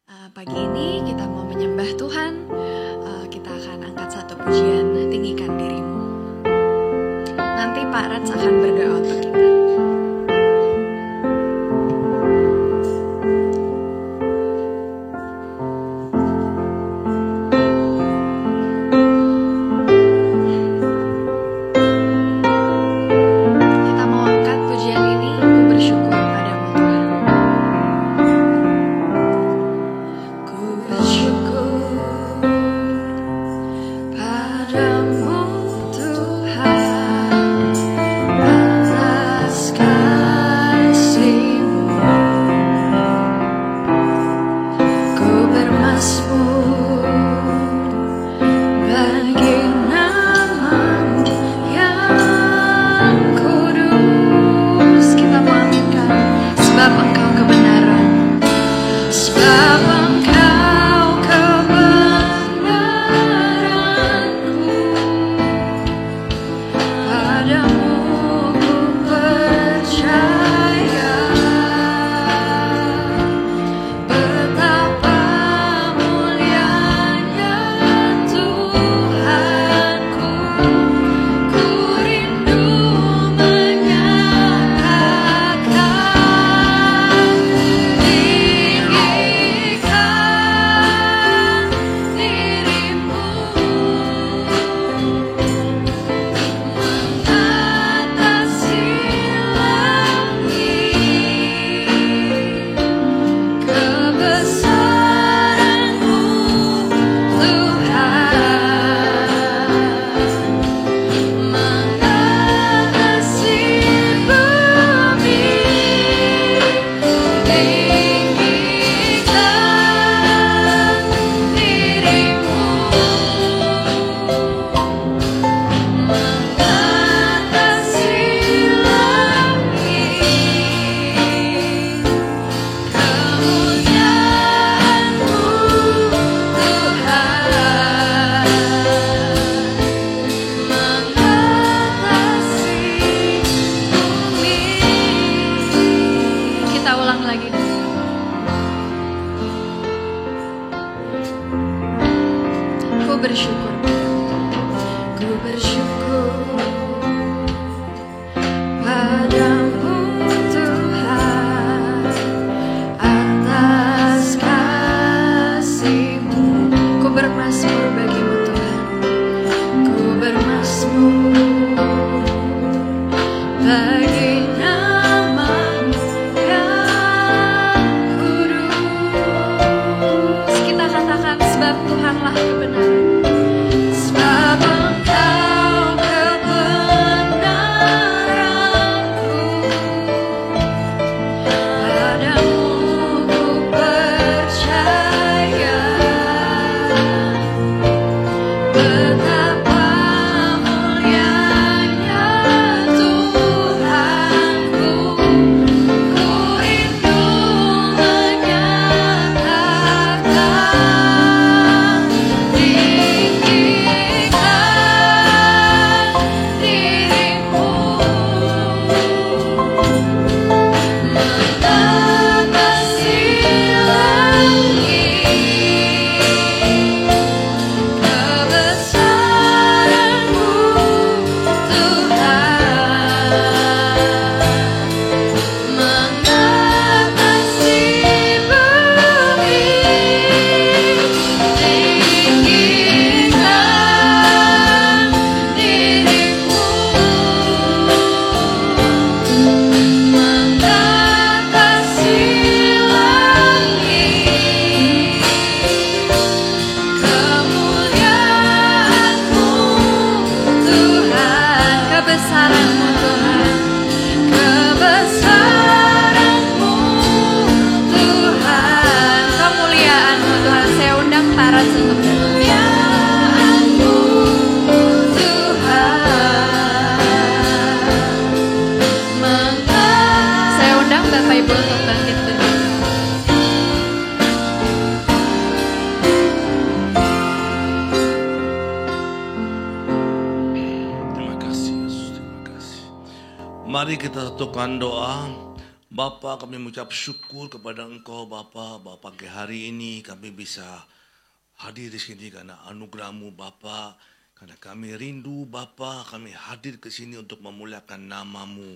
Pagi ini kita mau menyembah Tuhan. Kita akan angkat satu pujian, tinggikan dirimu. Nanti Pak Rats akan berdoa untuk kita. Kita mau angkat pujian ini, ku bersyukur padamu Tuhan. Ku bersyukur padamu Tuhan atas kasih-Mu. Ku bermazmur bagi nama-Mu yang kudus. Kita mau aminkan, sebab Engkau kebenaran, sebab Engkau kebenaranku. Padamu ku percaya, betapa mulianya Tuhanku. Ku rindu menyatakan, tinggikan dirimu mengatasi langit. Kebesaran-Mu Tuhan mengatasi bumi. Tinggikan dirimu mengatasi langit. Kemuliaan-Mu Tuhan mengatasi bumi. Kita ulang lagi. Ku bersyukur, ku bersyukur padamu Tuhan atas kasih-Mu. Ku bermazmur bagi-Mu Tuhan, ku bermazmur bagi nama-Mu yang kudus. Kita katakan, sebab Tuhanlah kebenaran, sebab Engkau kebenaranku. Padamu ku percaya, betapa mulianya Tuhanku. Ku rindu menyatakan, tinggikan dirimu mengatasi langit. Kebesaran-Mu Tuhan mengatasi bumi. Tinggikan dirimu mengatasi langit. Kemuliaan-Mu Tuhan, kebesaran-Mu Tuhan, kebesaran-Mu Tuhan, kemuliaan-Mu Tuhan. Saya undang para untuk kemuliaan-Mu Tuhan. Saya undang Bapak Ibu untuk bangkit berdiri. Terima kasih Yesus, terima kasih. Mari kita satukan doa. Bapa, kami mengucap syukur kepada Engkau Bapa, pagi hari ini kami bisa hadir di sini karena anugerah-Mu Bapa. Karena kami rindu Bapa, kami hadir ke sini untuk memuliakan nama-Mu.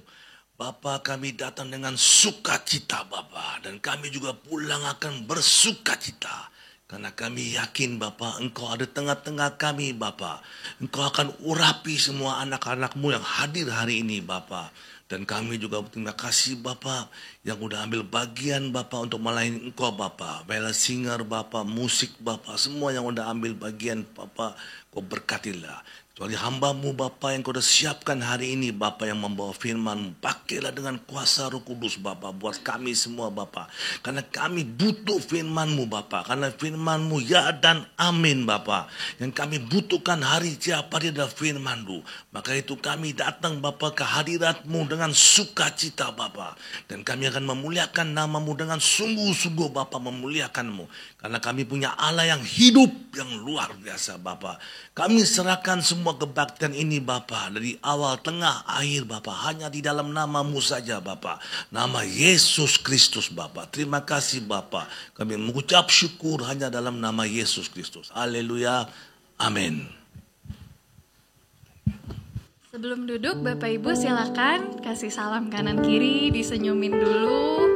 Bapa, kami datang dengan sukacita Bapa, dan kami juga pulang akan bersukacita. Karena kami yakin Bapa, Engkau ada tengah-tengah kami Bapa. Engkau akan urapi semua anak-anak-Mu yang hadir hari ini Bapa. Dan kami juga berterima kasih Bapa yang udah ambil bagian Bapa untuk melayani Engkau Bapa. Bela singer Bapa, musik Bapa, semua yang udah ambil bagian Bapa, Kau berkatilah. Kecuali hamba-Mu Bapa yang Kau udah siapkan hari ini Bapa yang membawa firman-Mu. Pakailah dengan kuasa Roh Kudus Bapa buat kami semua Bapa. Karena kami butuh firman-Mu Bapa. Karena firman-Mu ya dan amin Bapa. Yang kami butuhkan hari tiap hari adalah firman-Mu. Maka itu kami datang Bapa ke hadirat-Mu dengan sukacita Bapa. Dan kami akan memuliakan nama-Mu dengan sungguh-sungguh Bapa, memuliakan-Mu. Karena kami punya Allah yang hidup, yang luar biasa Bapa. Kami serahkan semua kebaktian ini Bapa, dari awal, tengah, akhir Bapa, hanya di dalam nama-Mu saja Bapa. Nama Yesus Kristus Bapa. Terima kasih Bapa. Kami mengucap syukur hanya dalam nama Yesus Kristus. Haleluya. Amin. Sebelum duduk, Bapak Ibu silakan kasih salam kanan kiri, disenyumin dulu.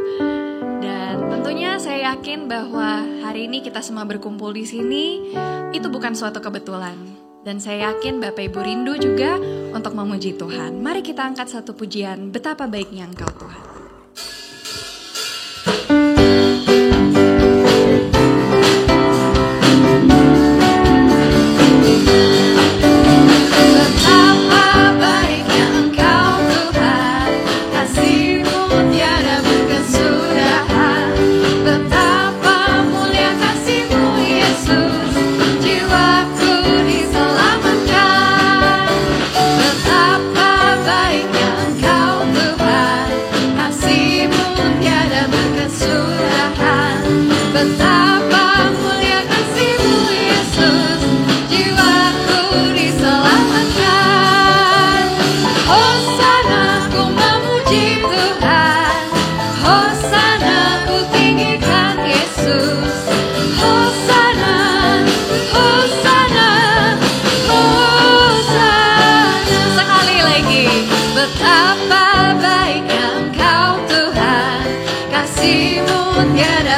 Dan tentunya saya yakin bahwa hari ini kita semua berkumpul di sini itu bukan suatu kebetulan. Dan saya yakin Bapak Ibu rindu juga untuk memuji Tuhan. Mari kita angkat satu pujian, betapa baiknya Engkau Tuhan.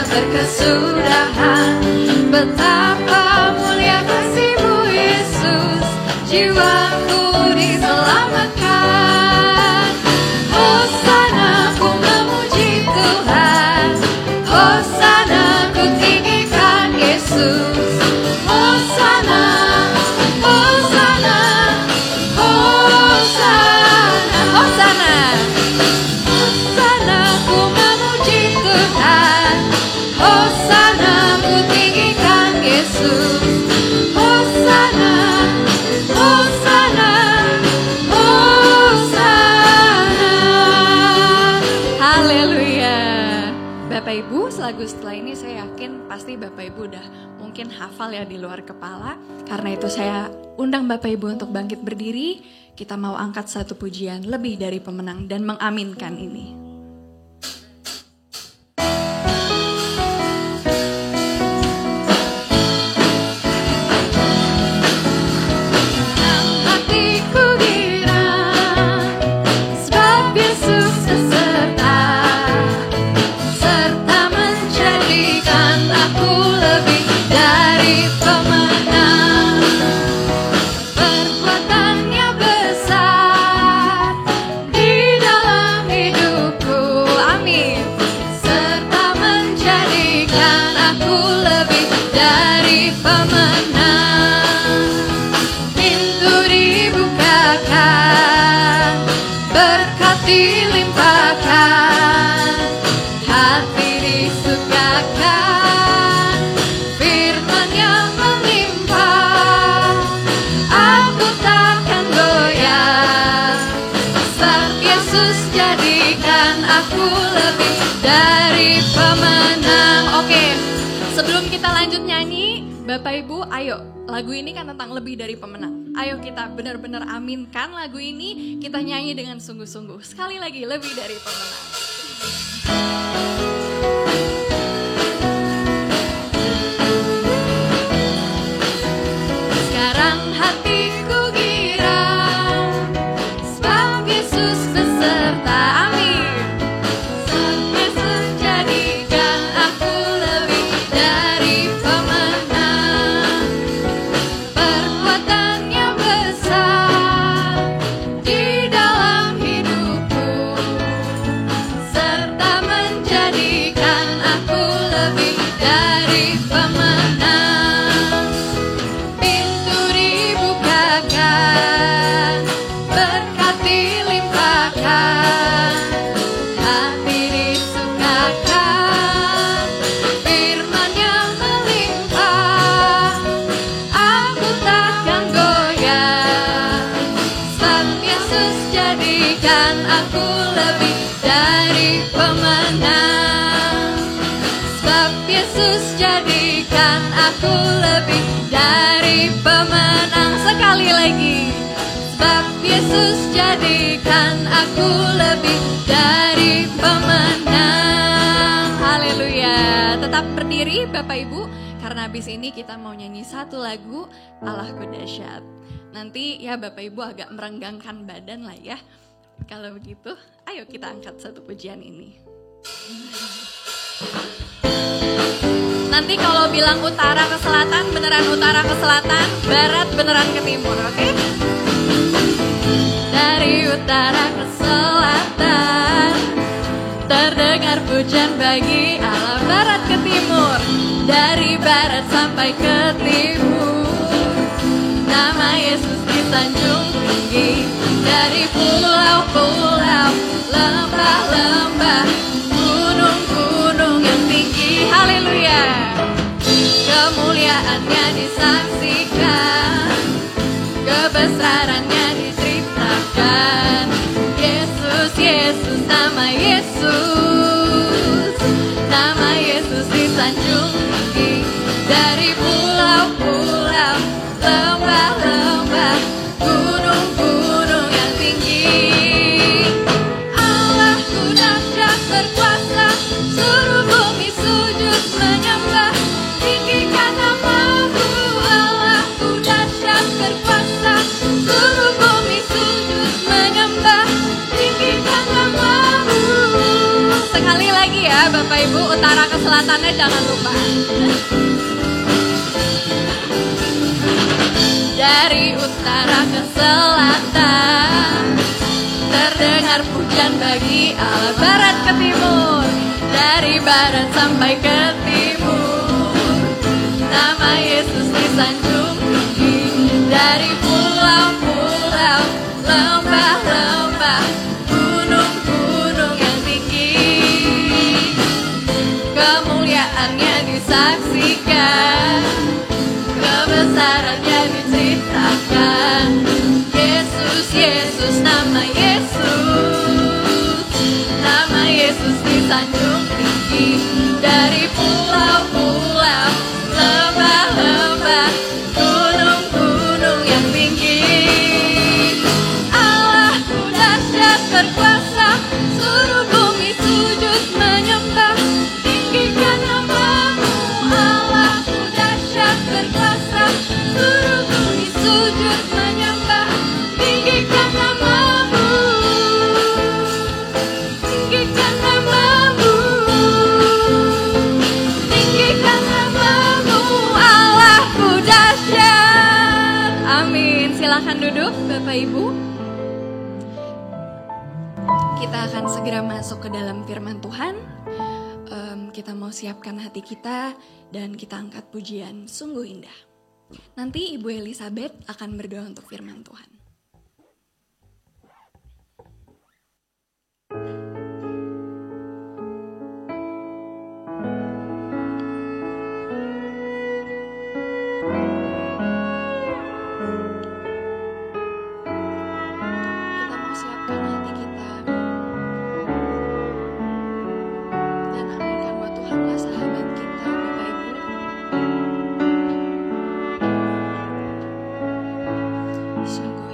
Berkesudahan, betapa mulia kasih-Mu Yesus, jiwaku diselamatkan. Hosana ku memuji Tuhan, Hosana ku tinggikan Yesus. Hosana, Hosana, Hosana, Hosana, Hosana ku memuji Tuhan, Hosana ku tinggikan Yesus. Hosana, Hosana, Hosana. Haleluya. Bapak Ibu, selagu setelah ini saya yakin pasti Bapak Ibu udah mungkin hafal ya di luar kepala. Karena itu saya undang Bapak Ibu untuk bangkit berdiri. Kita mau angkat satu pujian, lebih dari pemenang, dan mengaminkan ini. Perbuatannya besar di dalam hidupku. Sebelum kita lanjut nyanyi, Bapak Ibu, ayo, lagu ini kan tentang lebih dari pemenang. Ayo kita benar-benar aminkan lagu ini, kita nyanyi dengan sungguh-sungguh. Sekali lagi, lebih dari pemenang. pemenang. Sebab Yesus jadikan aku lebih dari pemenang. Sekali lagi. Sebab Yesus jadikan aku lebih dari pemenang. Haleluya. Tetap berdiri Bapak Ibu, karena habis ini kita mau nyanyi satu lagu Allahku Dahsyat. Nanti ya Bapak Ibu agak merenggangkan badan lah ya. Kalau begitu, ayo kita angkat satu pujian ini. Nanti kalau bilang utara ke selatan, beneran utara ke selatan, barat beneran ke timur, oke? Dari utara ke selatan, terdengar pujian bagi Allah. Barat ke timur, dari barat sampai ke timur, nama Yesus disanjung tinggi. Dari pulau-pulau, lembah-lembah, gunung-gunung yang tinggi. Haleluya. Kemuliaannya disaksikan, kebesarannya diceritakan. Yesus, Yesus, nama Yesus, nama Yesus disanjung tinggi. Dari pulau-pulau, lembah-lembah, gunung-gunung yang tinggi. Allahku dahsyat berkuasa, seluruh bumi sujud menyembah. Tinggikan namamu. Allahku dahsyat berkuasa, seluruh bumi sujud menyembah. Tinggikan namamu. Sekali lagi ya Bapak Ibu, utara ke selatannya jangan lupa. Dari utara ke selatan, terdengar pujian bagi Allah. Barat ke timur, dari barat sampai ke timur, nama Yesus disanjung tinggi. Dari pulau-pulau, lembah-lembah, gunung-gunung yang tinggi, kemuliaannya disaksikan, kebesarannya diceritakan. Yesus, Yesus, nama Yesus, nama Yesus disanjung tinggi. Dari pulau-pulau, lembah-lembah, gunung-gunung yang tinggi. Allahku dahsyat berkuasa, seluruh bumi sujud menyembah. Tinggikan namamu. Allahku dahsyat berkuasa, seluruh bumi sujud menyembah. Tinggikan namamu. Tinggikan namamu. Tinggikan namamu. Allahku dahsyat. Amin. Silakan duduk Bapak Ibu. Kita akan segera masuk ke dalam firman Tuhan. Kita mau siapkan hati kita dan kita angkat pujian sungguh indah. Nanti Ibu Elizabeth akan berdoa untuk firman Tuhan. Kita mau siapkan hati kita dan aminkan bahwa Tuhanlah sahabat kita, Bapak Ibu. Sungguh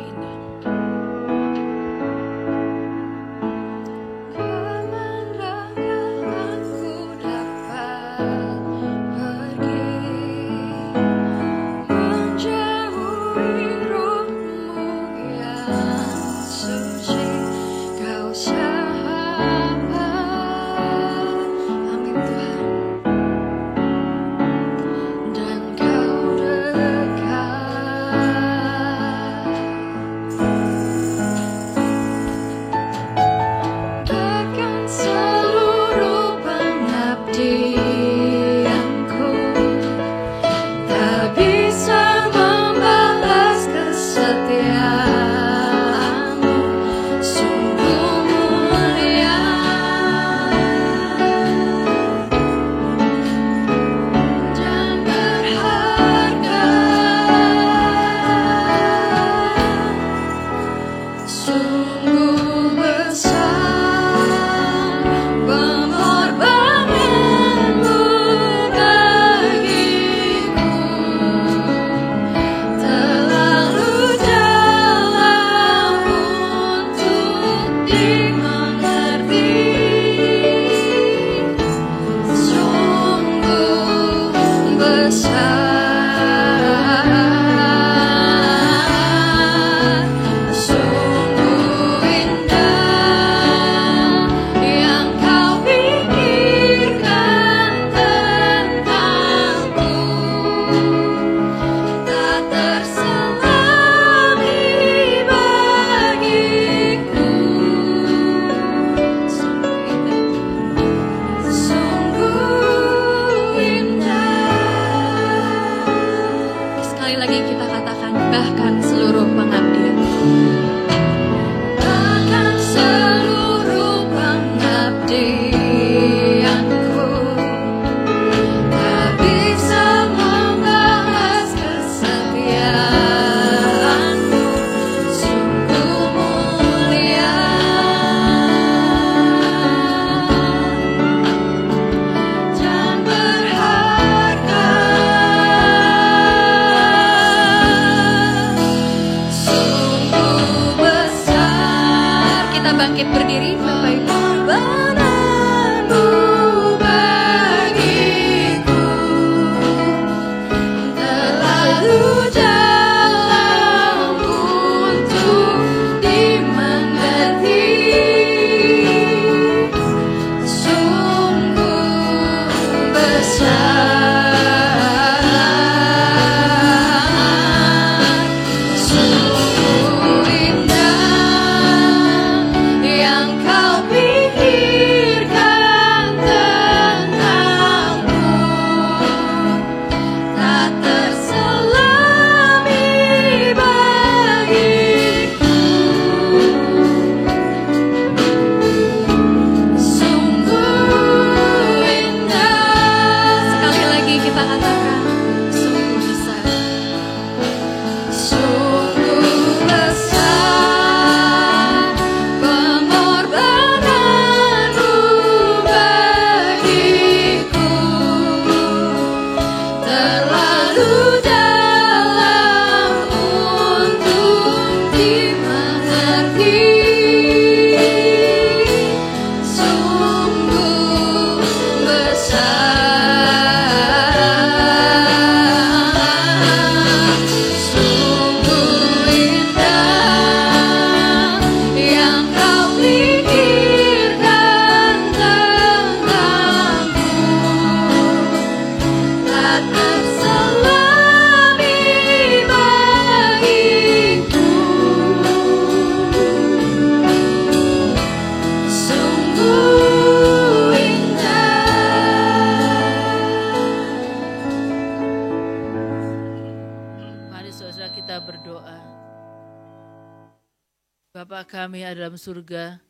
Bapa kami ada dalam surga,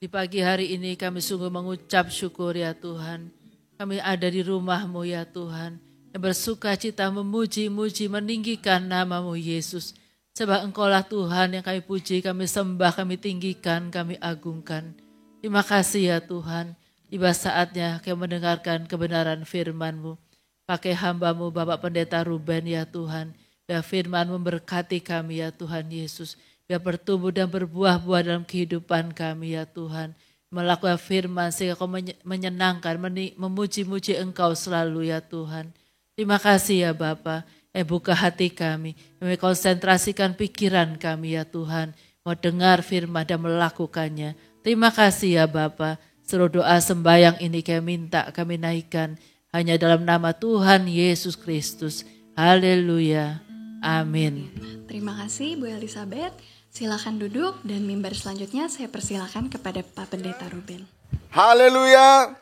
di pagi hari ini kami sungguh mengucap syukur ya Tuhan. Kami ada di rumah-Mu ya Tuhan, yang bersuka cita memuji-muji, meninggikan nama-Mu Yesus. Sebab Engkaulah Tuhan yang kami puji, kami sembah, kami tinggikan, kami agungkan. Terima kasih ya Tuhan, tiba saatnya kami mendengarkan kebenaran firman-Mu. Pakai hamba-Mu Bapak Pendeta Ruben ya Tuhan, biar firman memberkati kami ya Tuhan Yesus. Biar bertumbuh dan berbuah-buah dalam kehidupan kami ya Tuhan. Melakukan firman sehingga Kau menyenangkan, memuji-muji Engkau selalu ya Tuhan. Terima kasih ya Bapa. Buka hati kami, konsentrasikan pikiran kami ya Tuhan. Mau dengar firman dan melakukannya. Terima kasih ya Bapa. Seluruh doa sembahyang ini kami minta, kami naikkan. Hanya dalam nama Tuhan Yesus Kristus. Haleluya. Amin. Terima kasih Bu Elizabeth. Silakan duduk dan mimbar selanjutnya saya persilakan kepada Pak Pendeta Ruben. Haleluya.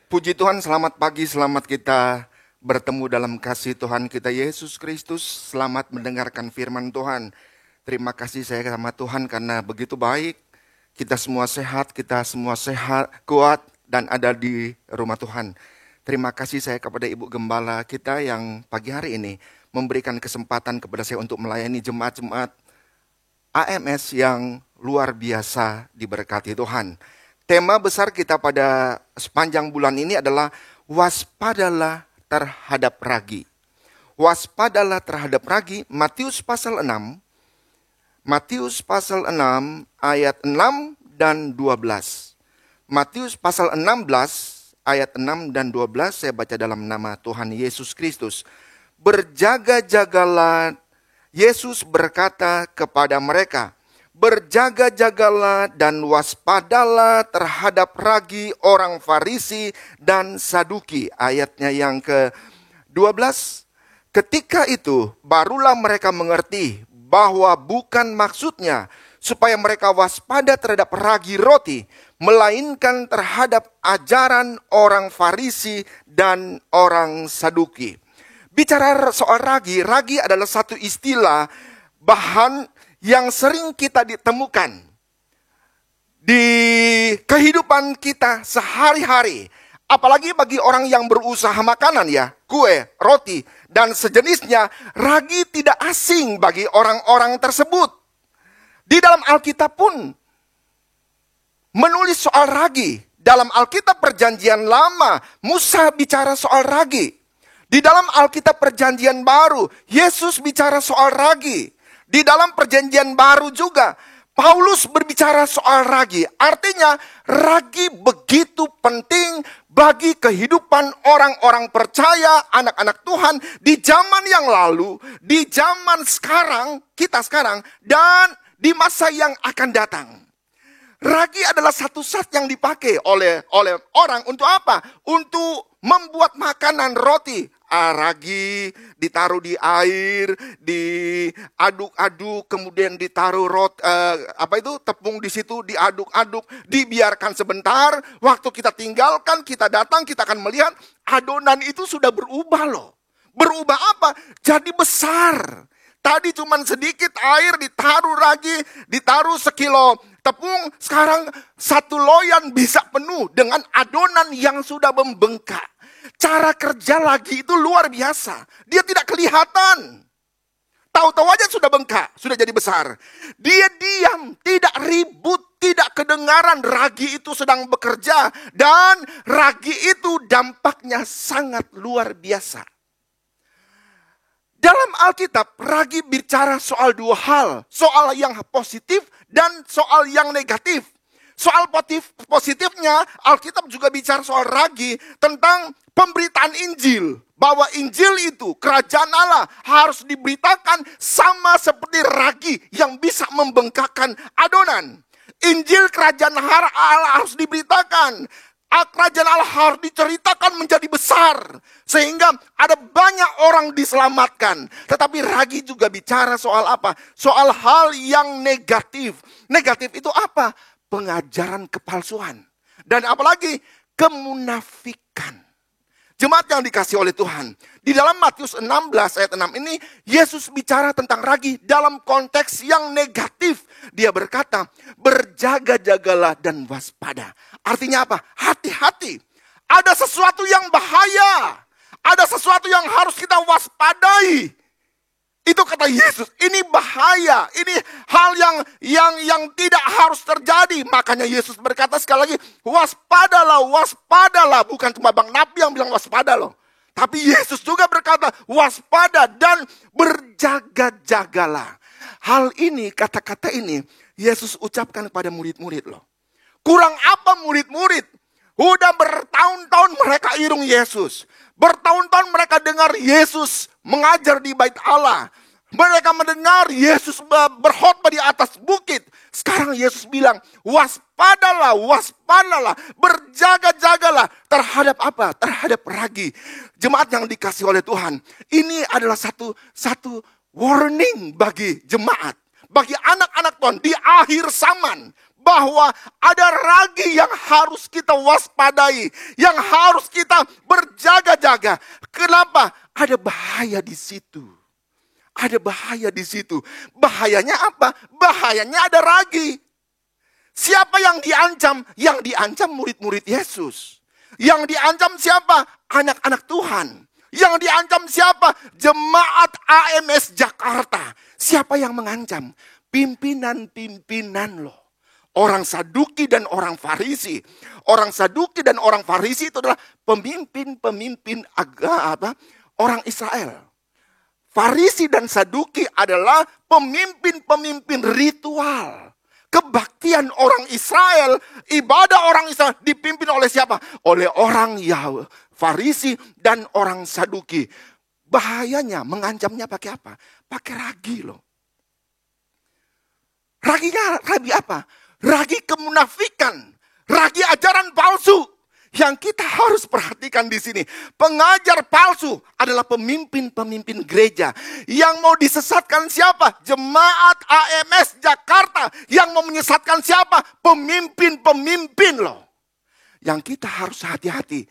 Puji Tuhan, selamat pagi, selamat kita bertemu dalam kasih Tuhan kita Yesus Kristus. Selamat mendengarkan firman Tuhan. Terima kasih saya sama Tuhan karena begitu baik. Kita semua sehat, kuat dan ada di rumah Tuhan. Terima kasih saya kepada Ibu Gembala kita yang pagi hari ini memberikan kesempatan kepada saya untuk melayani jemaat-jemaat AMS yang luar biasa diberkati Tuhan. Tema besar kita pada sepanjang bulan ini adalah waspadalah terhadap ragi. Waspadalah terhadap ragi, Matius pasal 6. Matius pasal 6 ayat 6 dan 12. Matius pasal 16 ayat 6 dan 12 saya baca dalam nama Tuhan Yesus Kristus. Berjaga-jagalah, Yesus berkata kepada mereka, berjaga-jagalah dan waspadalah terhadap ragi orang Farisi dan Saduki. Ayatnya yang ke-12. Ketika itu barulah mereka mengerti bahwa bukan maksudnya supaya mereka waspada terhadap ragi roti, melainkan terhadap ajaran orang Farisi dan orang Saduki. Bicara soal ragi adalah satu istilah bahan yang sering kita ditemukan di kehidupan kita sehari-hari. Apalagi bagi orang yang berusaha makanan ya, kue, roti, dan sejenisnya, ragi tidak asing bagi orang-orang tersebut. Di dalam Alkitab pun menulis soal ragi. Dalam Alkitab Perjanjian Lama, Musa bicara soal ragi. Di dalam Alkitab Perjanjian Baru, Yesus bicara soal ragi. Di dalam Perjanjian Baru juga, Paulus berbicara soal ragi. Artinya, ragi begitu penting bagi kehidupan orang-orang percaya, anak-anak Tuhan di zaman yang lalu, di zaman sekarang, kita sekarang, dan di masa yang akan datang. Ragi adalah satu zat yang dipakai oleh orang untuk apa? Untuk membuat makanan roti. Ragi ditaruh di air, diaduk-aduk, kemudian ditaruh tepung di situ, diaduk-aduk, dibiarkan sebentar. Waktu kita tinggalkan, kita datang, kita akan melihat adonan itu sudah berubah loh. Berubah apa? Jadi besar. Tadi cuma sedikit air, ditaruh ragi, ditaruh sekilo tepung, sekarang satu loyan bisa penuh dengan adonan yang sudah membengkak. Cara kerja lagi itu luar biasa. Dia tidak kelihatan. Tahu-tahu aja sudah bengkak, sudah jadi besar. Dia diam, tidak ribut, tidak kedengaran ragi itu sedang bekerja. Dan ragi itu dampaknya sangat luar biasa. Dalam Alkitab, ragi bicara soal dua hal. Soal yang positif dan soal yang negatif. Soal positifnya, Alkitab juga bicara soal ragi tentang pemberitaan Injil. Bahwa Injil itu, kerajaan Allah harus diberitakan sama seperti ragi yang bisa membengkakkan adonan. Injil kerajaan Allah harus diberitakan. Kerajaan Allah harus diceritakan menjadi besar. Sehingga ada banyak orang diselamatkan. Tetapi ragi juga bicara soal apa? Soal hal yang negatif. Negatif itu apa? Pengajaran kepalsuan. Dan apalagi kemunafikan. Jemaat yang dikasih oleh Tuhan. Di dalam Matius 16 ayat 6 ini, Yesus bicara tentang ragi dalam konteks yang negatif. Dia berkata, berjaga-jagalah dan waspada. Artinya apa? Hati-hati. Ada sesuatu yang bahaya. Ada sesuatu yang harus kita waspadai. Itu kata Yesus, ini bahaya, ini hal yang tidak harus terjadi. Makanya Yesus berkata sekali lagi, waspadalah. Bukan cuma Bang Nabi yang bilang waspada loh. Tapi Yesus juga berkata, waspada dan berjaga-jagalah. Hal ini, kata-kata ini, Yesus ucapkan kepada murid-murid loh. Kurang apa murid-murid? Udah bertahun-tahun mereka irung Yesus. Bertahun-tahun mereka dengar Yesus mengajar di bait Allah. Mereka mendengar Yesus berkhotbah di atas bukit. Sekarang Yesus bilang, waspadalah, berjaga-jagalah. Terhadap apa? Terhadap ragi. Jemaat yang dikasih oleh Tuhan. Ini adalah satu warning bagi jemaat. Bagi anak-anak Tuhan di akhir zaman. Bahwa ada ragi yang harus kita waspadai. Yang harus kita berjaga-jaga. Kenapa? Ada bahaya di situ. Ada bahaya di situ. Bahayanya apa? Bahayanya ada ragi. Siapa yang diancam? Yang diancam murid-murid Yesus. Yang diancam siapa? Anak-anak Tuhan. Yang diancam siapa? Jemaat AMS Jakarta. Siapa yang mengancam? Pimpinan-pimpinan loh. Orang Saduki dan orang Farisi. Orang Saduki dan orang Farisi itu adalah pemimpin-pemimpin agama orang Israel. Farisi dan Saduki adalah pemimpin-pemimpin ritual. Kebaktian orang Israel, ibadah orang Israel dipimpin oleh siapa? Oleh orang Yahweh, Farisi dan orang Saduki. Bahayanya, mengancamnya pakai apa? Pakai ragi loh. Raginya, ragi apa? Ragi kemunafikan, ragi ajaran palsu. Yang kita harus perhatikan di sini, pengajar palsu adalah pemimpin-pemimpin gereja. Yang mau disesatkan siapa? Jemaat AMS Jakarta. Yang mau menyesatkan siapa? Pemimpin-pemimpin loh. Yang kita harus hati-hati.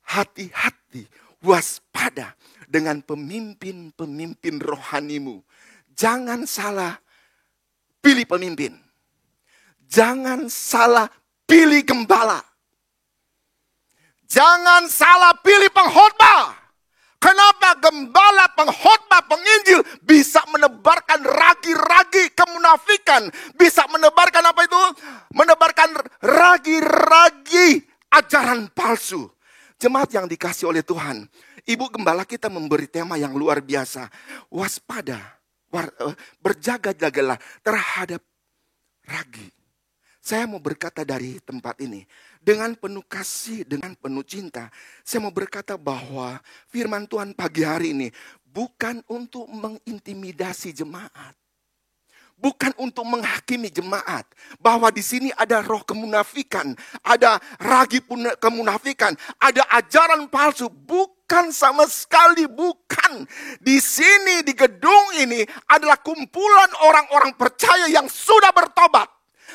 Hati-hati, waspada dengan pemimpin-pemimpin rohanimu. Jangan salah pilih pemimpin. Jangan salah pilih gembala. Jangan salah pilih pengkhotbah. Kenapa gembala, pengkhotbah, penginjil bisa menebarkan ragi-ragi kemunafikan. Bisa menebarkan apa itu? Menebarkan ragi-ragi ajaran palsu. Jemaat yang dikasih oleh Tuhan. Ibu gembala kita memberi tema yang luar biasa. Waspada, berjaga-jagalah terhadap ragi. Saya mau berkata dari tempat ini. Dengan penuh kasih, dengan penuh cinta. Saya mau berkata bahwa firman Tuhan pagi hari ini bukan untuk mengintimidasi jemaat. Bukan untuk menghakimi jemaat. Bahwa di sini ada roh kemunafikan. Ada ragi kemunafikan. Ada ajaran palsu. Bukan sama sekali, bukan. Di sini, di gedung ini adalah kumpulan orang-orang percaya yang sudah bertobat.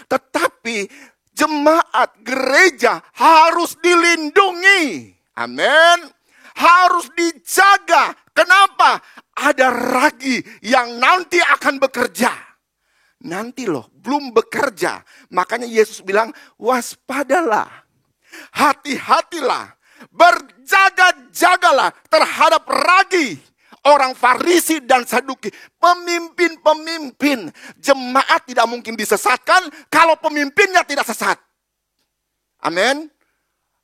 Tetapi jemaat gereja harus dilindungi. Amin. Harus dijaga. Kenapa? Ada ragi yang nanti akan bekerja. Nanti loh, belum bekerja. Makanya Yesus bilang, waspadalah. Hati-hatilah. Berjaga-jagalah terhadap ragi. Orang Farisi dan Saduki, pemimpin-pemimpin. Jemaat tidak mungkin disesatkan kalau pemimpinnya tidak sesat. Amin.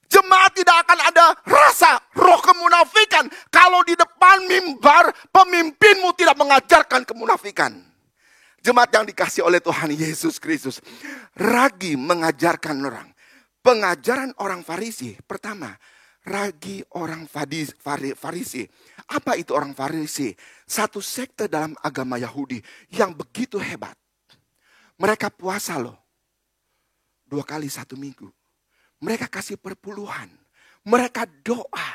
Jemaat tidak akan ada rasa roh kemunafikan kalau di depan mimbar pemimpinmu tidak mengajarkan kemunafikan. Jemaat yang dikasih oleh Tuhan Yesus Kristus. Ragi mengajarkan orang. Pengajaran orang Farisi, pertama, ragi orang Farisi. Apa itu orang Farisi? Satu sekte dalam agama Yahudi yang begitu hebat. Mereka puasa loh. 2 kali 1 minggu. Mereka kasih perpuluhan. Mereka doa.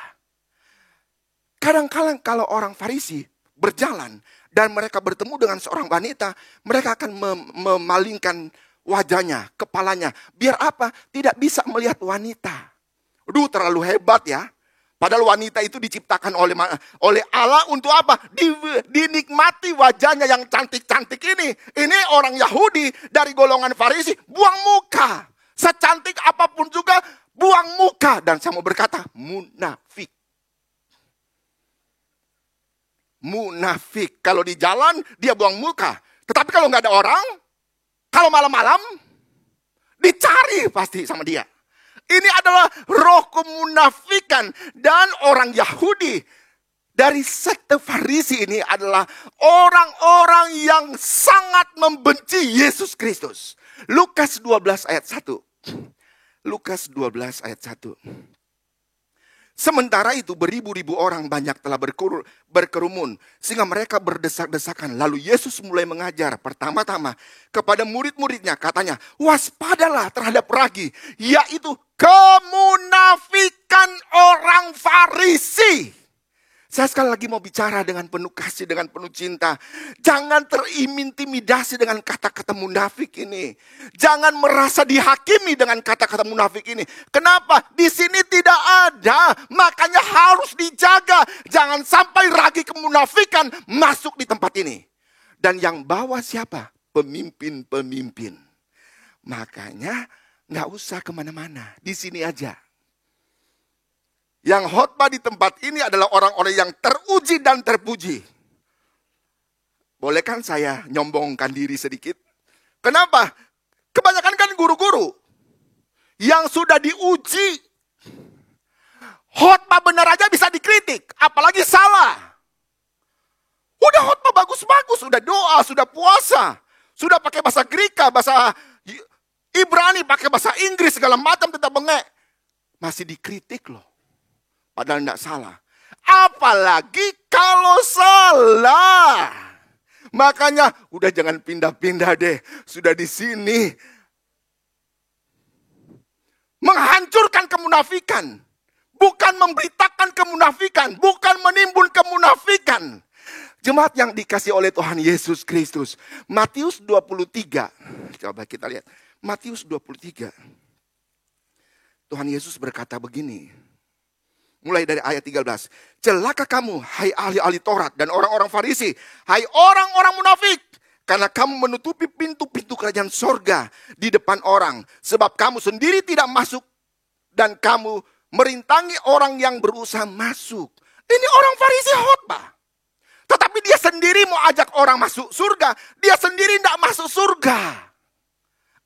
Kadang-kadang kalau orang Farisi berjalan dan mereka bertemu dengan seorang wanita, mereka akan memalingkan wajahnya, kepalanya. Biar apa? Tidak bisa melihat wanita. Aduh, terlalu hebat ya. Padahal wanita itu diciptakan oleh Allah untuk apa? Dinikmati wajahnya yang cantik-cantik ini. Ini orang Yahudi dari golongan Farisi, buang muka. Secantik apapun juga, buang muka. Dan saya mau berkata, munafik. Munafik. Kalau di jalan, dia buang muka. Tetapi kalau nggak ada orang, kalau malam-malam, dicari pasti sama dia. Ini adalah roh kemunafikan. Dan orang Yahudi dari sekte Farisi ini adalah orang-orang yang sangat membenci Yesus Kristus. Lukas 12 ayat 1. Lukas 12 ayat 1. Sementara itu beribu-ribu orang banyak telah berkerumun. Sehingga mereka berdesak-desakan. Lalu Yesus mulai mengajar pertama-tama kepada murid-muridnya. Katanya, waspadalah terhadap ragi. Yaitu kemunafikan orang Farisi. Saya sekali lagi mau bicara dengan penuh kasih, dengan penuh cinta. Jangan terintimidasi dengan kata-kata munafik ini. Jangan merasa dihakimi dengan kata-kata munafik ini. Kenapa? Di sini tidak ada. Makanya harus dijaga. Jangan sampai ragi kemunafikan masuk di tempat ini. Dan yang bawa siapa? Pemimpin-pemimpin. Makanya nggak usah kemana-mana. Di sini aja. Yang khotbah di tempat ini adalah orang-orang yang teruji dan terpuji. Boleh kan saya nyombongkan diri sedikit? Kenapa? Kebanyakan kan guru-guru yang sudah diuji. Khotbah benar aja bisa dikritik, apalagi salah. Udah khotbah bagus-bagus, sudah doa, sudah puasa, sudah pakai bahasa Greka, bahasa Ibrani, pakai bahasa Inggris, segala macam tetap bengek. Masih dikritik loh. Padahal tidak salah. Apalagi kalau salah. Makanya udah jangan pindah-pindah deh. Sudah di sini. Menghancurkan kemunafikan. Bukan memberitakan kemunafikan. Bukan menimbun kemunafikan. Jemaat yang dikasih oleh Tuhan Yesus Kristus. Matius 23. Coba kita lihat. Matius 23. Tuhan Yesus berkata begini. Mulai dari ayat 13. Celaka kamu, hai ahli-ahli Taurat dan orang-orang Farisi. Hai orang-orang munafik. Karena kamu menutupi pintu-pintu kerajaan sorga di depan orang. Sebab kamu sendiri tidak masuk. Dan kamu merintangi orang yang berusaha masuk. Ini orang Farisi khotbah. Tetapi dia sendiri mau ajak orang masuk surga. Dia sendiri tidak masuk surga.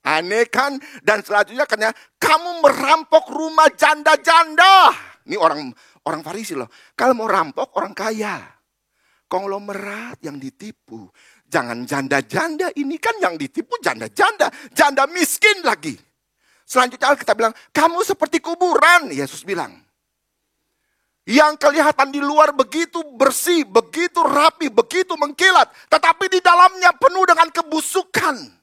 Aneh kan? Dan selanjutnya katanya, kamu merampok rumah janda-janda. Ini orang Farisi loh. Kalau mau rampok orang kaya. Konglomerat yang ditipu. Jangan janda-janda, ini kan yang ditipu janda-janda. Janda miskin lagi. Selanjutnya kita bilang, kamu seperti kuburan. Yesus bilang. Yang kelihatan di luar begitu bersih, begitu rapi, begitu mengkilat. Tetapi di dalamnya penuh dengan kebusukan.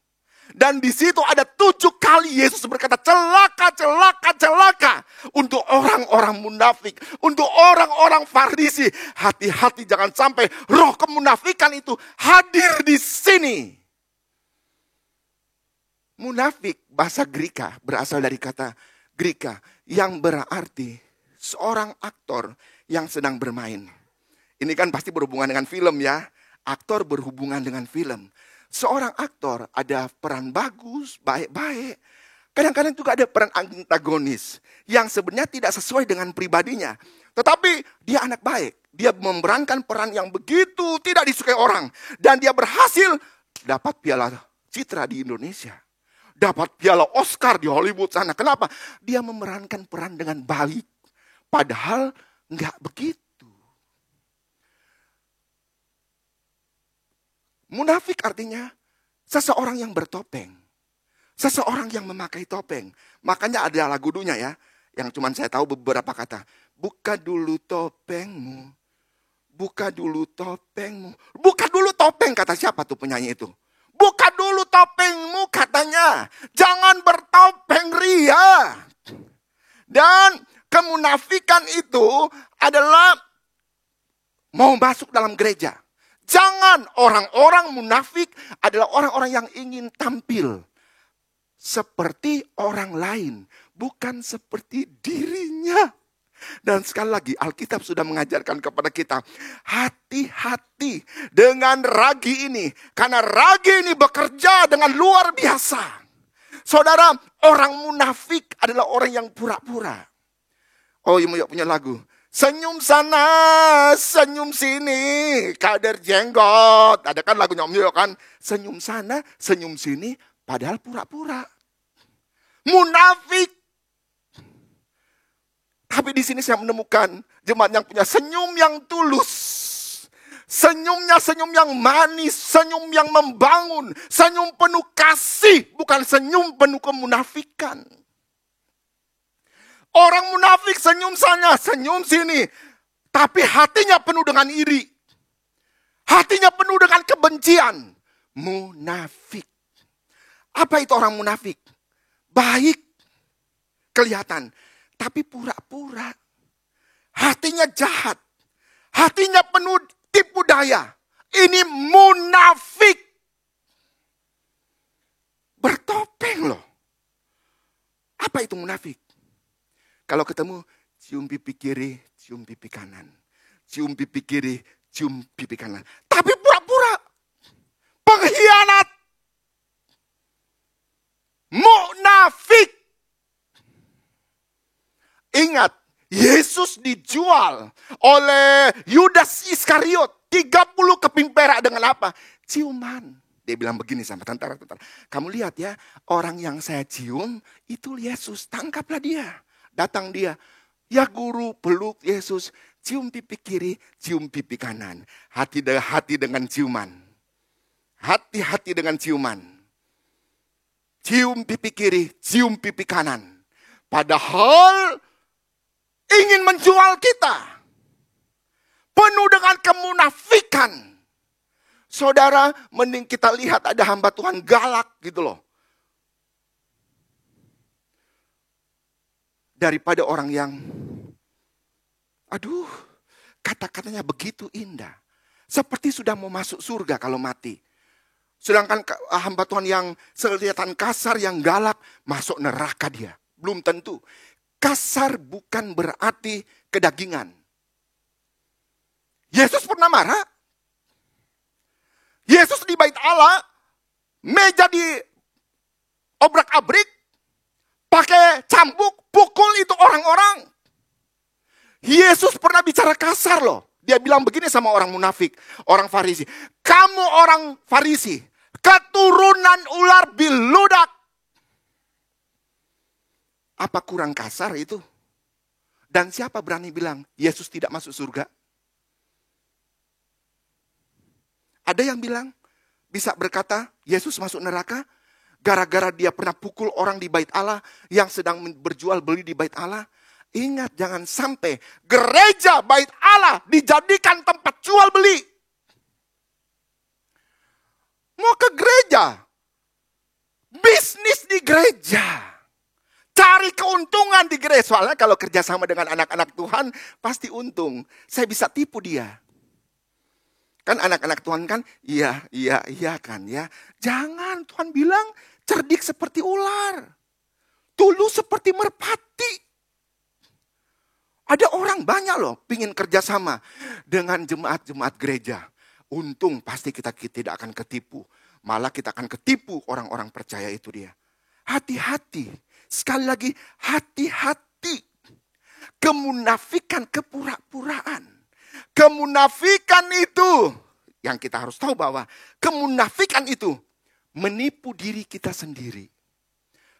Dan di situ ada 7 kali Yesus berkata, celaka, celaka, celaka. Untuk orang-orang munafik. Untuk orang-orang Farisi. Hati-hati jangan sampai roh kemunafikan itu hadir di sini. Munafik, bahasa Greka, berasal dari kata Greka. Yang berarti seorang aktor yang sedang bermain. Ini kan pasti berhubungan dengan film ya. Aktor berhubungan dengan film. Seorang aktor ada peran bagus, baik-baik. Kadang-kadang juga ada peran antagonis. Yang sebenarnya tidak sesuai dengan pribadinya. Tetapi dia anak baik. Dia memerankan peran yang begitu tidak disukai orang. Dan dia berhasil dapat piala citra di Indonesia. Dapat piala Oscar di Hollywood sana. Kenapa? Dia memerankan peran dengan baik. Padahal enggak begitu. Munafik artinya seseorang yang bertopeng. Seseorang yang memakai topeng. Makanya ada lagu dunia ya. Yang cuman saya tahu beberapa kata. Buka dulu topengmu. Buka dulu topengmu. Buka dulu topeng, kata siapa tuh penyanyi itu? Buka dulu topengmu katanya. Jangan bertopeng ria. Dan kemunafikan itu adalah mau masuk dalam gereja. Jangan, orang-orang munafik adalah orang-orang yang ingin tampil seperti orang lain, bukan seperti dirinya. Dan sekali lagi Alkitab sudah mengajarkan kepada kita, hati-hati dengan ragi ini. Karena ragi ini bekerja dengan luar biasa. Saudara, orang munafik adalah orang yang pura-pura. Oh, Yuk punya lagu. Senyum sana, senyum sini, kader jenggot. Ada kan lagunya Om Yoyo kan? Senyum sana, senyum sini, padahal pura-pura. Munafik. Tapi di sini saya menemukan jemaat yang punya senyum yang tulus. Senyumnya senyum yang manis, senyum yang membangun, senyum penuh kasih, bukan senyum penuh kemunafikan. Orang munafik senyum sana, senyum sini, tapi hatinya penuh dengan iri. Hatinya penuh dengan kebencian. Munafik. Apa itu orang munafik? Baik kelihatan, tapi pura-pura. Hatinya jahat. Hatinya penuh tipu daya. Ini munafik. Bertopeng loh. Apa itu munafik? Kalau ketemu, cium pipi kiri, cium pipi kanan. Cium pipi kiri, cium pipi kanan. Tapi pura-pura. Pengkhianat. Munafik. Ingat, Yesus dijual oleh Yudas Iskariot. 30 keping perak dengan apa? Ciuman. Dia bilang begini sama tentara. Kamu lihat ya, orang yang saya cium itu Yesus. Tangkaplah dia. Datang dia. Ya guru, peluk Yesus. Cium pipi kiri, cium pipi kanan. Hati-hati dengan ciuman. Hati-hati dengan ciuman. Cium pipi kiri, cium pipi kanan. Padahal ingin menjual kita. Penuh dengan kemunafikan. Saudara, mending kita lihat ada hamba Tuhan galak gitu loh. Daripada orang yang, aduh, kata-katanya begitu indah. Seperti sudah mau masuk surga kalau mati. Sedangkan hamba Tuhan yang kelihatan kasar, yang galak, masuk neraka dia. Belum tentu. Kasar bukan berarti kedagingan. Yesus pernah marah. Yesus di bait Allah, meja di obrak-abrik, pakai cambuk, pukul itu orang-orang. Yesus pernah bicara kasar loh. Dia bilang begini sama orang munafik, orang Farisi. Kamu orang Farisi, keturunan ular biludak. Apa kurang kasar itu? Dan siapa berani bilang Yesus tidak masuk surga? Ada yang bilang bisa berkata Yesus masuk neraka gara-gara dia pernah pukul orang di bait Allah yang sedang berjual beli di bait Allah. Ingat, jangan sampai gereja bait Allah dijadikan tempat jual beli. Mau ke gereja, bisnis di gereja, cari keuntungan di gereja. Soalnya kalau kerjasama dengan anak-anak Tuhan pasti untung. Saya bisa tipu dia. Kan anak-anak Tuhan kan, iya kan ya. Jangan, Tuhan bilang cerdik seperti ular, tulus seperti merpati. Ada orang banyak loh pingin kerjasama dengan jemaat-jemaat gereja. Untung pasti kita tidak akan ketipu. Malah kita akan ketipu orang-orang percaya itu dia. Hati-hati. Sekali lagi hati-hati. Kemunafikan, kepura-puraan. Kemunafikan itu, yang kita harus tahu bahwa kemunafikan itu menipu diri kita sendiri.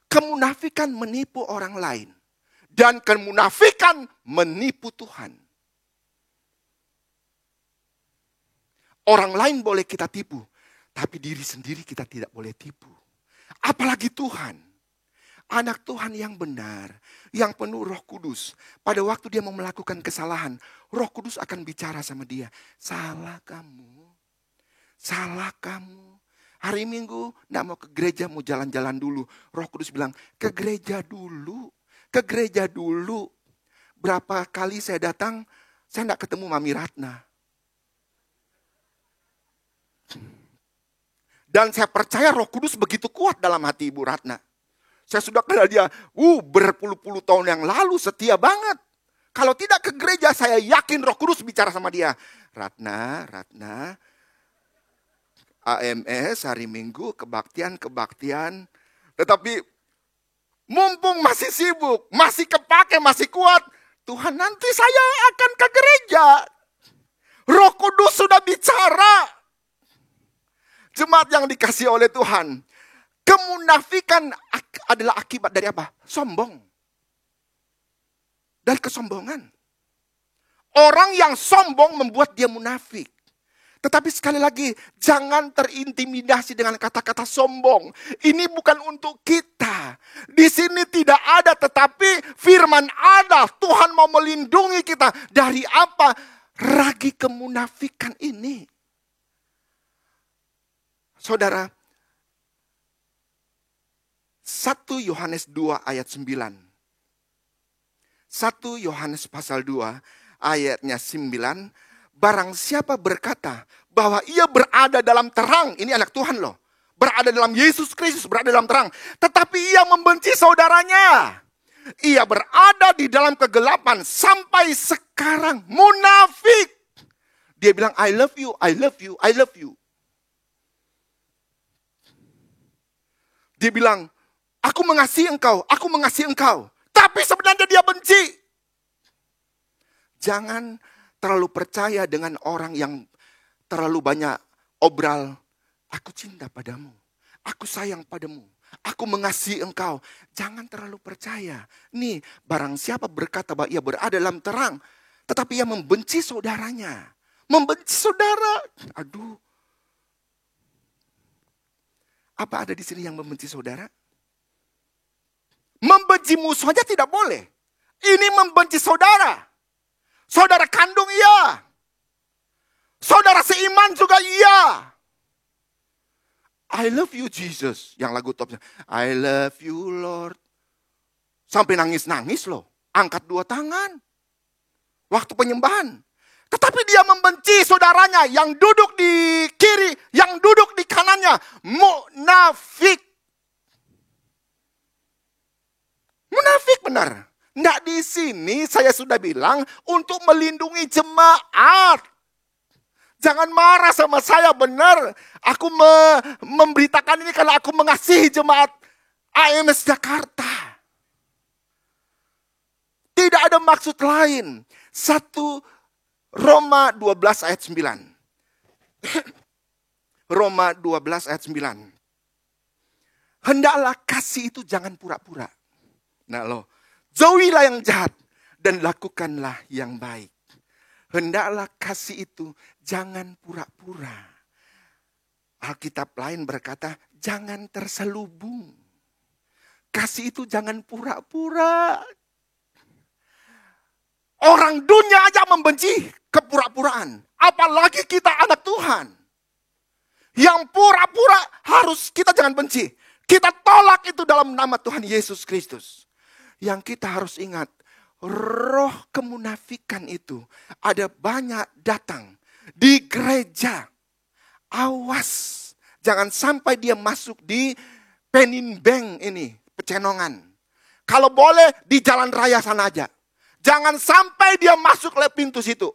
Kemunafikan menipu orang lain. Dan kemunafikan menipu Tuhan. Orang lain boleh kita tipu, tapi diri sendiri kita tidak boleh tipu. Apalagi Tuhan. Anak Tuhan yang benar, yang penuh Roh Kudus. Pada waktu dia mau melakukan kesalahan, Roh Kudus akan bicara sama dia. Salah kamu. Salah kamu. Hari Minggu gak mau ke gereja, mau jalan-jalan dulu. Roh Kudus bilang, ke gereja dulu. Ke gereja dulu. Berapa kali saya datang, saya gak ketemu Mami Ratna. Dan saya percaya Roh Kudus begitu kuat dalam hati Ibu Ratna. Saya sudah kenal dia berpuluh-puluh tahun yang lalu, setia banget. Kalau tidak ke gereja, saya yakin Roh Kudus bicara sama dia. Ratna, AMS hari Minggu, kebaktian. Tetapi mumpung masih sibuk, masih kepake, masih kuat, Tuhan nanti saya akan ke gereja. Roh Kudus sudah bicara. Jemaat yang dikasihi oleh Tuhan, kemunafikan adalah akibat dari apa? Sombong. Dari kesombongan. Orang yang sombong membuat dia munafik. Tetapi sekali lagi, jangan terintimidasi dengan kata-kata sombong. Ini bukan untuk kita. Di sini tidak ada, tetapi firman ada. Tuhan mau melindungi kita. Dari apa? Ragi kemunafikan ini. Saudara, 1 Yohanes 2 ayat 9. 1 Yohanes pasal 2 ayatnya 9. Barang siapa berkata bahwa ia berada dalam terang. Ini anak Tuhan loh. Berada dalam Yesus Kristus, berada dalam terang. Tetapi ia membenci saudaranya. Ia berada di dalam kegelapan sampai sekarang. Munafik. Dia bilang, I love you, I love you, I love you. Dia bilang, aku mengasihi engkau, aku mengasihi engkau. Tapi sebenarnya dia benci. Jangan terlalu percaya dengan orang yang terlalu banyak obral. Aku cinta padamu, aku sayang padamu, aku mengasihi engkau. Jangan terlalu percaya. Nih, barang siapa berkata bahwa ia berada dalam terang, tetapi ia membenci saudaranya. Membenci saudara. Aduh. Apa ada di sini yang membenci saudara? Membenci musuh saja tidak boleh. Ini membenci saudara. Saudara kandung iya. Saudara seiman juga iya. I love you Jesus. Yang lagu topnya. I love you Lord. Sampai nangis-nangis loh. Angkat 2 tangan. Waktu penyembahan. Tetapi dia membenci saudaranya yang duduk di kiri, yang duduk di kanannya. Munafik. Munafik benar. Nggak, di sini saya sudah bilang untuk melindungi jemaat. Jangan marah sama saya, benar. Aku memberitakan ini karena aku mengasihi jemaat AMS Jakarta. Tidak ada maksud lain. Roma 12 ayat 9. Roma 12 ayat 9. Hendaklah kasih itu jangan pura-pura. Nah loh, jauhilah yang jahat dan lakukanlah yang baik. Hendaklah kasih itu jangan pura-pura. Alkitab lain berkata, jangan terselubung. Kasih itu jangan pura-pura. Orang dunia aja membenci kepura-puraan. Apalagi kita anak Tuhan. Yang pura-pura harus kita jangan benci. Kita tolak itu dalam nama Tuhan Yesus Kristus. Yang kita harus ingat, roh kemunafikan itu ada banyak datang di gereja. Awas, jangan sampai dia masuk di Peninbeng ini, Pecenongan. Kalau boleh di jalan raya sana aja. Jangan sampai dia masuk lewat pintu situ.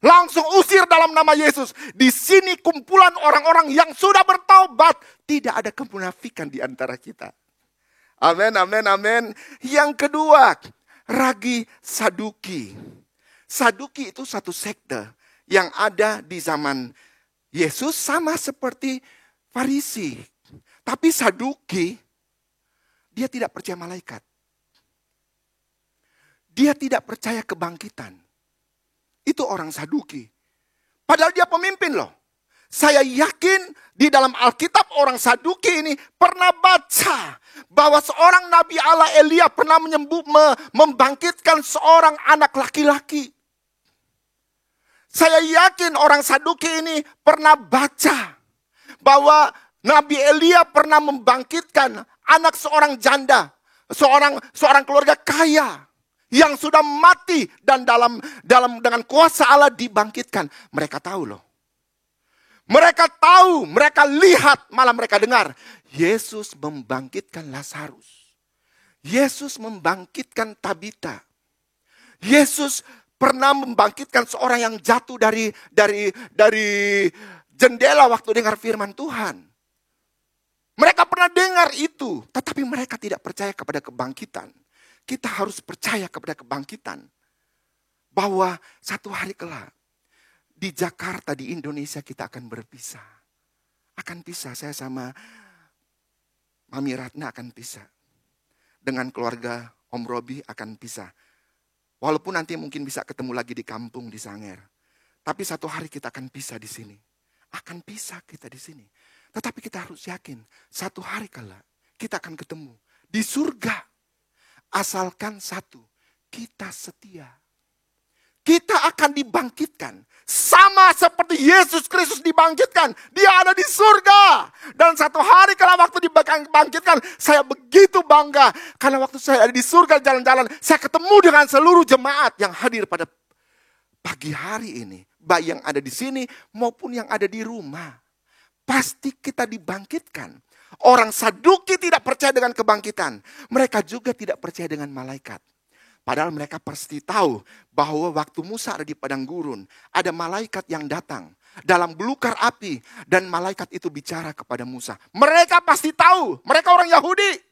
Langsung usir dalam nama Yesus. Di sini kumpulan orang-orang yang sudah bertaubat. Tidak ada kemunafikan di antara kita. Amin, amin, amin. Yang kedua, ragi Saduki. Saduki itu satu sekte yang ada di zaman Yesus sama seperti Farisi. Tapi Saduki, dia tidak percaya malaikat. Dia tidak percaya kebangkitan. Itu orang Saduki. Padahal dia pemimpin loh. Saya yakin di dalam Alkitab orang Saduki ini pernah baca bahwa seorang Nabi Allah Elia pernah membangkitkan seorang anak laki-laki. Saya yakin orang Saduki ini pernah baca bahwa Nabi Elia pernah membangkitkan anak seorang janda, seorang keluarga kaya yang sudah mati dan dengan kuasa Allah dibangkitkan. Mereka tahu loh. Mereka tahu, mereka lihat, malah mereka dengar. Yesus membangkitkan Lazarus. Yesus membangkitkan Tabita. Yesus pernah membangkitkan seorang yang jatuh dari jendela waktu dengar firman Tuhan. Mereka pernah dengar itu, tetapi mereka tidak percaya kepada kebangkitan. Kita harus percaya kepada kebangkitan. Bahwa satu hari kelak, di Jakarta, di Indonesia kita akan berpisah. Akan pisah, saya sama Mami Ratna akan pisah. Dengan keluarga Om Robi akan pisah. Walaupun nanti mungkin bisa ketemu lagi di kampung di Sanger. Tapi satu hari kita akan pisah di sini. Akan pisah kita di sini. Tetapi kita harus yakin, satu hari kala kita akan ketemu di surga. Asalkan satu, kita setia. Kita akan dibangkitkan. Sama seperti Yesus Kristus dibangkitkan. Dia ada di surga. Dan satu hari kala waktu dibangkitkan, saya begitu bangga. Karena waktu saya ada di surga jalan-jalan, saya ketemu dengan seluruh jemaat yang hadir pada pagi hari ini. Baik yang ada di sini maupun yang ada di rumah. Pasti kita dibangkitkan. Orang Saduki tidak percaya dengan kebangkitan. Mereka juga tidak percaya dengan malaikat. Padahal mereka pasti tahu bahwa waktu Musa ada di padang gurun, ada malaikat yang datang dalam belukar api dan malaikat itu bicara kepada Musa. Mereka pasti tahu, mereka orang Yahudi.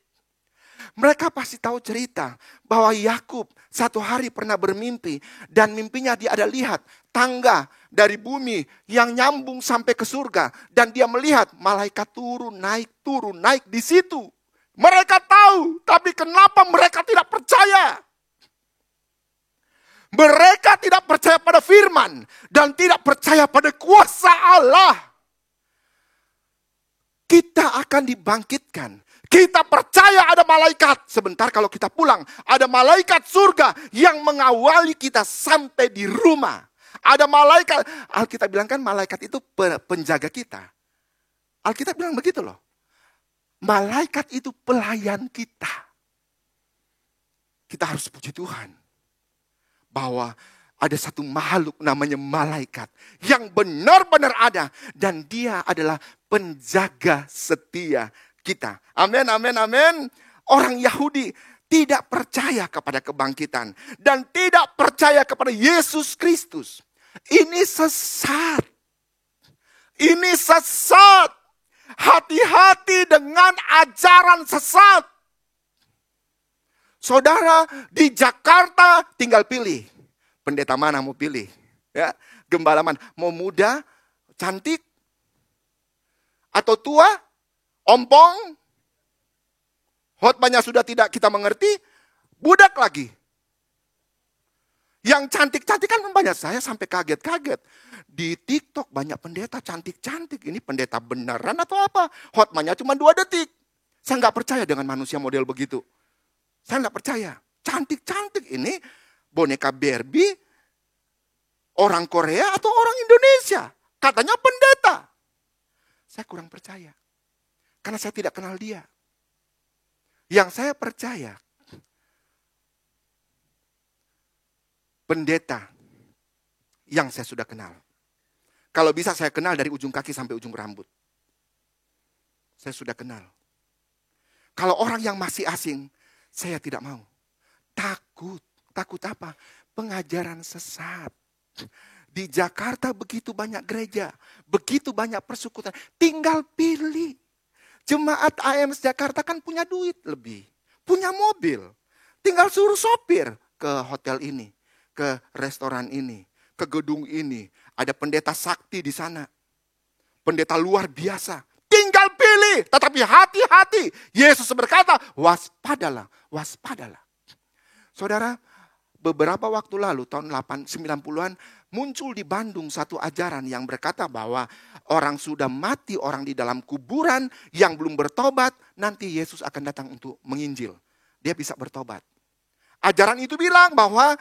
Mereka pasti tahu cerita bahwa Yakub satu hari pernah bermimpi dan mimpinya dia ada lihat tangga dari bumi yang nyambung sampai ke surga dan dia melihat malaikat turun naik di situ. Mereka tahu, tapi kenapa mereka tidak percaya? Mereka tidak percaya pada firman dan tidak percaya pada kuasa Allah. Kita akan dibangkitkan. Kita percaya ada malaikat. Sebentar kalau kita pulang, ada malaikat surga yang mengawali kita sampai di rumah. Ada malaikat, Alkitab bilang kan malaikat itu penjaga kita. Alkitab bilang begitu loh. Malaikat itu pelayan kita. Kita harus puji Tuhan. Bahwa ada satu makhluk namanya malaikat yang benar-benar ada. Dan dia adalah penjaga setia kita. Amin, amin, amin. Orang Yahudi tidak percaya kepada kebangkitan. Dan tidak percaya kepada Yesus Kristus. Ini sesat. Ini sesat. Hati-hati dengan ajaran sesat. Saudara, di Jakarta tinggal pilih. Pendeta mana mau pilih? Ya, gembala mana? Mau muda, cantik, atau tua, ompong, khotbahnya sudah tidak kita mengerti, budak lagi. Yang cantik-cantik kan banyak, saya sampai kaget-kaget. Di TikTok banyak pendeta cantik-cantik. Ini pendeta beneran atau apa? Khotbahnya cuma 2 detik. Saya nggak percaya dengan manusia model begitu. Saya nggak percaya. Cantik-cantik ini boneka Barbie, orang Korea atau orang Indonesia. Katanya pendeta. Saya kurang percaya. Karena saya tidak kenal dia. Yang saya percaya, pendeta yang saya sudah kenal. Kalau bisa saya kenal dari ujung kaki sampai ujung rambut. Saya sudah kenal. Kalau orang yang masih asing, saya tidak mau. Takut. Takut apa? Pengajaran sesat. Di Jakarta begitu banyak gereja. Begitu banyak persekutuan. Tinggal pilih. Jemaat AMS Jakarta kan punya duit lebih. Punya mobil. Tinggal suruh sopir ke hotel ini. Ke restoran ini. Ke gedung ini. Ada pendeta sakti di sana. Pendeta luar biasa. Tinggal pilih. Tetapi hati-hati. Yesus berkata, waspadalah. Waspadalah. Saudara, beberapa waktu lalu, tahun 90-an, muncul di Bandung satu ajaran yang berkata bahwa orang sudah mati, orang di dalam kuburan yang belum bertobat, nanti Yesus akan datang untuk menginjil. Dia bisa bertobat. Ajaran itu bilang bahwa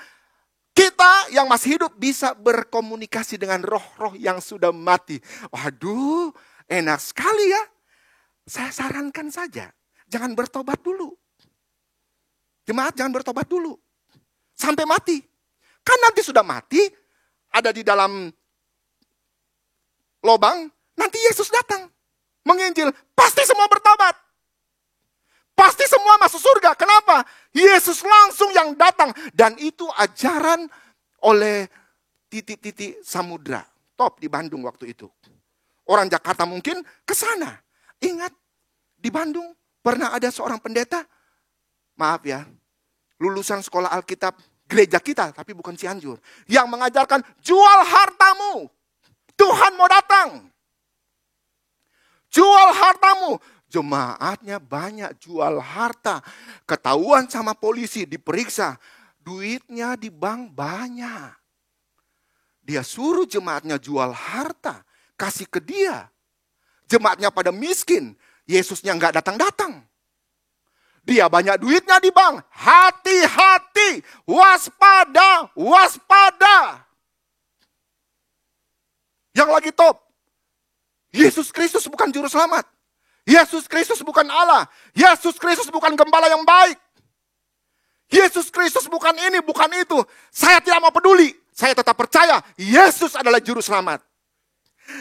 kita yang masih hidup bisa berkomunikasi dengan roh-roh yang sudah mati. Waduh, enak sekali ya. Saya sarankan saja, jangan bertobat dulu. Jemaat jangan bertobat dulu. Sampai mati. Kan nanti sudah mati, ada di dalam lubang, nanti Yesus datang. Menginjil, pasti semua bertobat. Pasti semua masuk surga. Kenapa? Yesus langsung yang datang. Dan itu ajaran oleh titik-titik samudra. Top di Bandung waktu itu. Orang Jakarta mungkin ke sana. Ingat, di Bandung pernah ada seorang pendeta. Maaf ya, lulusan sekolah Alkitab gereja kita, tapi bukan Cianjur. Yang mengajarkan, jual hartamu. Tuhan mau datang. Jual hartamu. Jemaatnya banyak jual harta. Ketahuan sama polisi, diperiksa. Duitnya di bank banyak. Dia suruh jemaatnya jual harta. Kasih ke dia. Jemaatnya pada miskin. Yesusnya nggak datang-datang. Dia banyak duitnya di bank. Hati-hati. Waspada. Waspada. Yang lagi top. Yesus Kristus bukan juru selamat. Yesus Kristus bukan Allah. Yesus Kristus bukan gembala yang baik. Yesus Kristus bukan ini, bukan itu. Saya tidak mau peduli. Saya tetap percaya Yesus adalah juru selamat.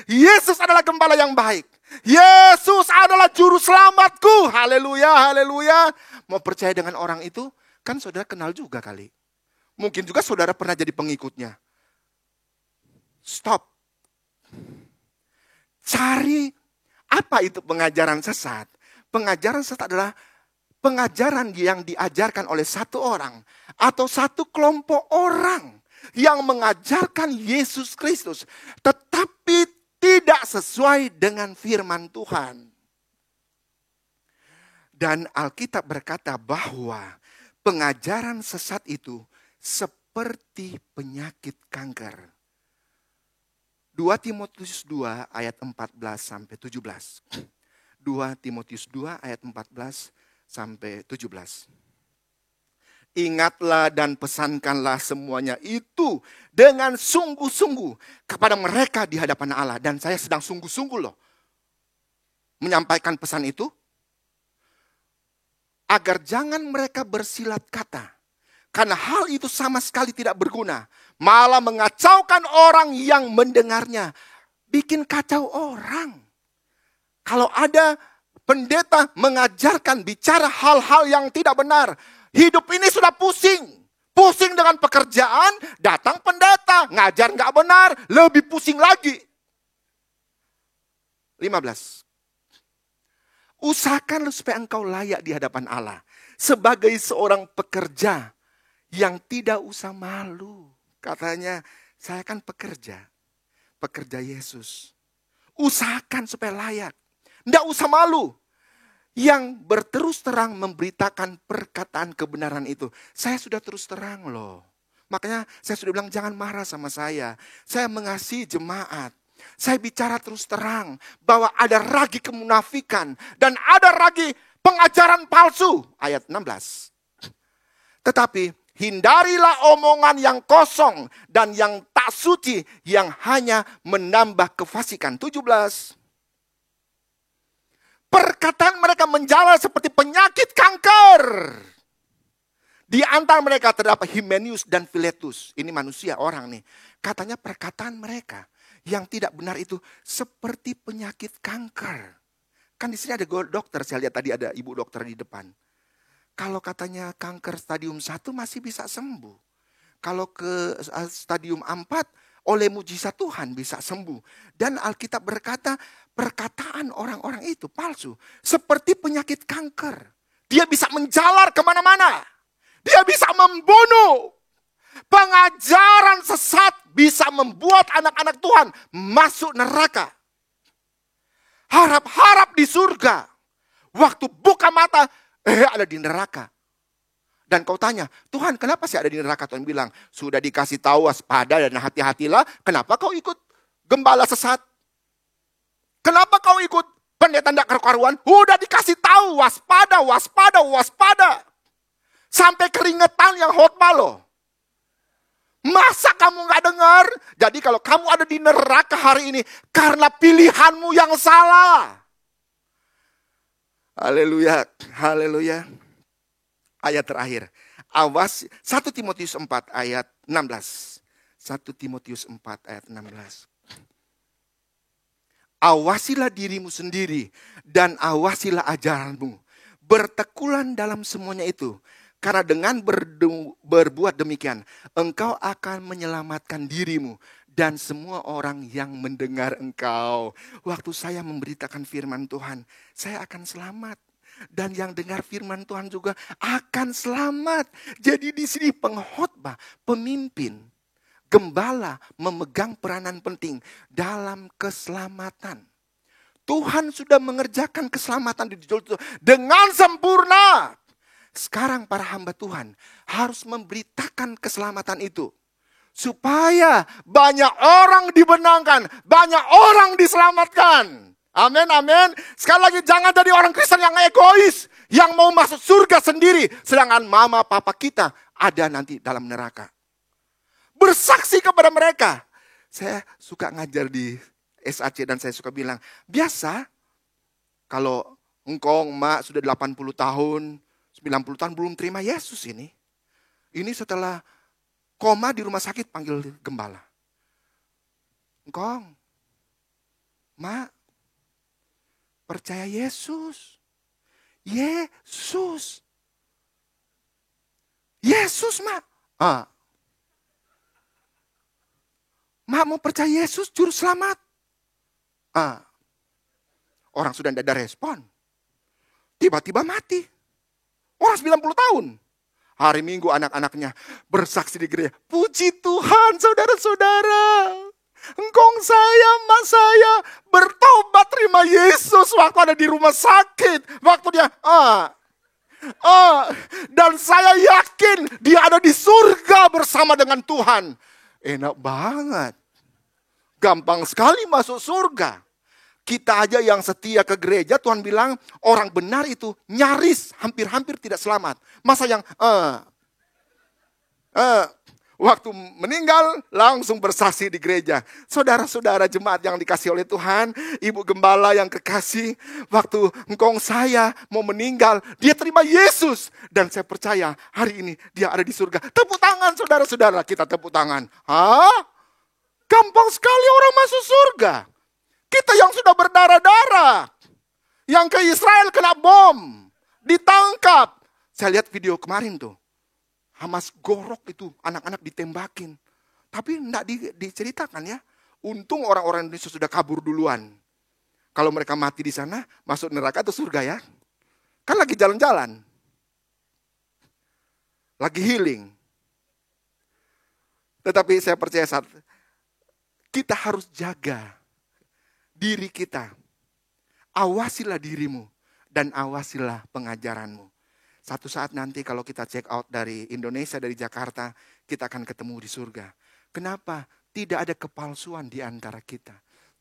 Yesus adalah gembala yang baik. Yesus adalah juru selamatku. Haleluya, haleluya. Mau percaya dengan orang itu? Kan saudara kenal juga kali. Mungkin juga saudara pernah jadi pengikutnya. Stop. Cari apa itu pengajaran sesat? Pengajaran sesat adalah pengajaran yang diajarkan oleh satu orang atau satu kelompok orang yang mengajarkan Yesus Kristus, tetapi tidak sesuai dengan firman Tuhan. Dan Alkitab berkata bahwa pengajaran sesat itu seperti penyakit kanker. 2 Timotius 2 ayat 14 sampai 17. 2 Timotius 2 ayat 14 sampai 17. Ingatlah dan pesankanlah semuanya itu dengan sungguh-sungguh kepada mereka di hadapan Allah. Dan saya sedang sungguh-sungguh loh menyampaikan pesan itu. Agar jangan mereka bersilat kata. Karena hal itu sama sekali tidak berguna. Malah mengacaukan orang yang mendengarnya. Bikin kacau orang. Kalau ada pendeta mengajarkan bicara hal-hal yang tidak benar. Hidup ini sudah pusing. Pusing dengan pekerjaan, datang pendeta. Ngajar nggak benar, lebih pusing lagi. 15. Usahakanlah supaya engkau layak di hadapan Allah. Sebagai seorang pekerja yang tidak usah malu. Katanya, saya kan pekerja. Pekerja Yesus. Usahakan supaya layak. Tidak usah malu. Yang berterus terang memberitakan perkataan kebenaran itu. Saya sudah terus terang loh. Makanya saya sudah bilang jangan marah sama saya. Saya mengasihi jemaat. Saya bicara terus terang bahwa ada ragi kemunafikan. Dan ada ragi pengajaran palsu. Ayat 16. Tetapi hindarilah omongan yang kosong dan yang tak suci yang hanya menambah kefasikan. 17. Perkataan mereka menjalar seperti penyakit kanker. Di antara mereka terdapat Himenius dan Filetus. Ini manusia, orang nih. Katanya perkataan mereka yang tidak benar itu seperti penyakit kanker. Kan di sini ada dokter, saya lihat tadi ada ibu dokter di depan. Kalau katanya kanker stadium 1 masih bisa sembuh. Kalau ke stadium 4 oleh mujizat Tuhan bisa sembuh. Dan Alkitab berkata perkataan orang-orang itu palsu. Seperti penyakit kanker. Dia bisa menjalar kemana-mana. Dia bisa membunuh. Pengajaran sesat bisa membuat anak-anak Tuhan masuk neraka. Harap-harap di surga. Waktu buka mata, ada di neraka. Dan kau tanya, Tuhan kenapa sih ada di neraka? Tuhan bilang, sudah dikasih tahu waspada dan hati-hatilah. Kenapa kau ikut gembala sesat? Kenapa kau ikut pendeta tidak karu-karuan? Udah dikasih tahu waspada, waspada, waspada. Sampai keringetan yang khotbah loh. Masa kamu gak dengar? Jadi kalau kamu ada di neraka hari ini, karena pilihanmu yang salah. Haleluya, haleluya. Ayat terakhir. Awas 1 Timotius 4 ayat 16. 1 Timotius 4 ayat 16. Awasilah dirimu sendiri dan awasilah ajaranmu. Bertekunan dalam semuanya itu. Karena dengan berbuat demikian, engkau akan menyelamatkan dirimu dan semua orang yang mendengar engkau. Waktu saya memberitakan firman Tuhan, saya akan selamat. Dan yang dengar firman Tuhan juga akan selamat. Jadi di sini pengkhotbah, pemimpin, gembala memegang peranan penting dalam keselamatan. Tuhan sudah mengerjakan keselamatan di Jolto dengan sempurna. Sekarang para hamba Tuhan harus memberitakan keselamatan itu. Supaya banyak orang dibenarkan, banyak orang diselamatkan. Amin, amin. Sekali lagi, jangan jadi orang Kristen yang egois, yang mau masuk surga sendiri, sedangkan mama papa kita ada nanti dalam neraka. Bersaksi kepada mereka. Saya suka ngajar di SAC dan saya suka bilang, biasa kalau engkau, mak sudah 80 tahun, 90 tahun belum terima Yesus ini. Ini setelah koma di rumah sakit panggil gembala. Engkau, mak, percaya Yesus. Yesus. Yesus, mak. Mak mau percaya Yesus juru selamat. Orang sudah tidak ada respon. Tiba-tiba mati. Orang 90 tahun. Hari Minggu anak-anaknya bersaksi di gereja. Puji Tuhan saudara-saudara. Engkau saya, mak saya bertobat terima Yesus waktu ada di rumah sakit. Waktu dia, dan saya yakin dia ada di surga bersama dengan Tuhan. Enak banget. Gampang sekali masuk surga. Kita aja yang setia ke gereja, Tuhan bilang orang benar itu nyaris hampir-hampir tidak selamat. Masa yang waktu meninggal langsung bersaksi di gereja. Saudara-saudara jemaat yang dikasih oleh Tuhan, ibu gembala yang kekasih, waktu engkau saya mau meninggal, dia terima Yesus. Dan saya percaya hari ini dia ada di surga. Tepuk tangan saudara-saudara, kita tepuk tangan. Gampang sekali orang masuk surga. Kita yang sudah berdarah-darah, yang ke Israel kena bom, ditangkap. Saya lihat video kemarin tuh, Hamas gorok itu, anak-anak ditembakin. Tapi enggak diceritakan ya. Untung orang-orang Indonesia sudah kabur duluan. Kalau mereka mati di sana, masuk neraka atau surga ya. Kan lagi jalan-jalan. Lagi healing. Tetapi saya percaya kita harus jaga diri kita. Awasilah dirimu dan awasilah pengajaranmu. Satu saat nanti kalau kita check out dari Indonesia, dari Jakarta, kita akan ketemu di surga. Kenapa? Tidak ada kepalsuan di antara kita.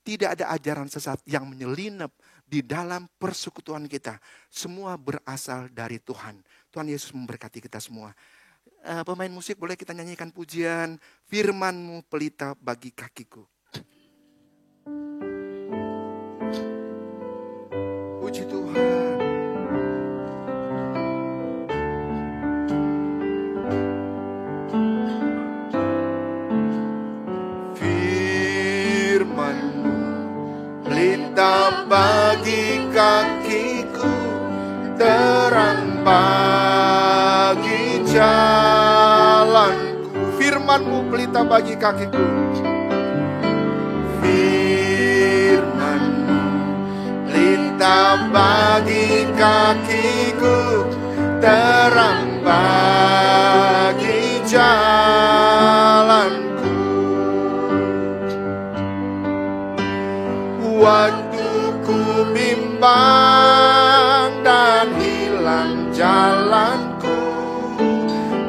Tidak ada ajaran sesat yang menyelinap di dalam persekutuan kita. Semua berasal dari Tuhan. Tuhan Yesus memberkati kita semua. Pemain musik boleh kita nyanyikan pujian, firman-Mu pelita bagi kakiku. Puji Tuhan. Firman-Mu pelita bagi kakiku, terang bagi jalanku. Firman-Mu pelita bagi kakiku. Bagi kakiku, terang bagi jalanku. Waktu ku bimbang dan hilang jalanku,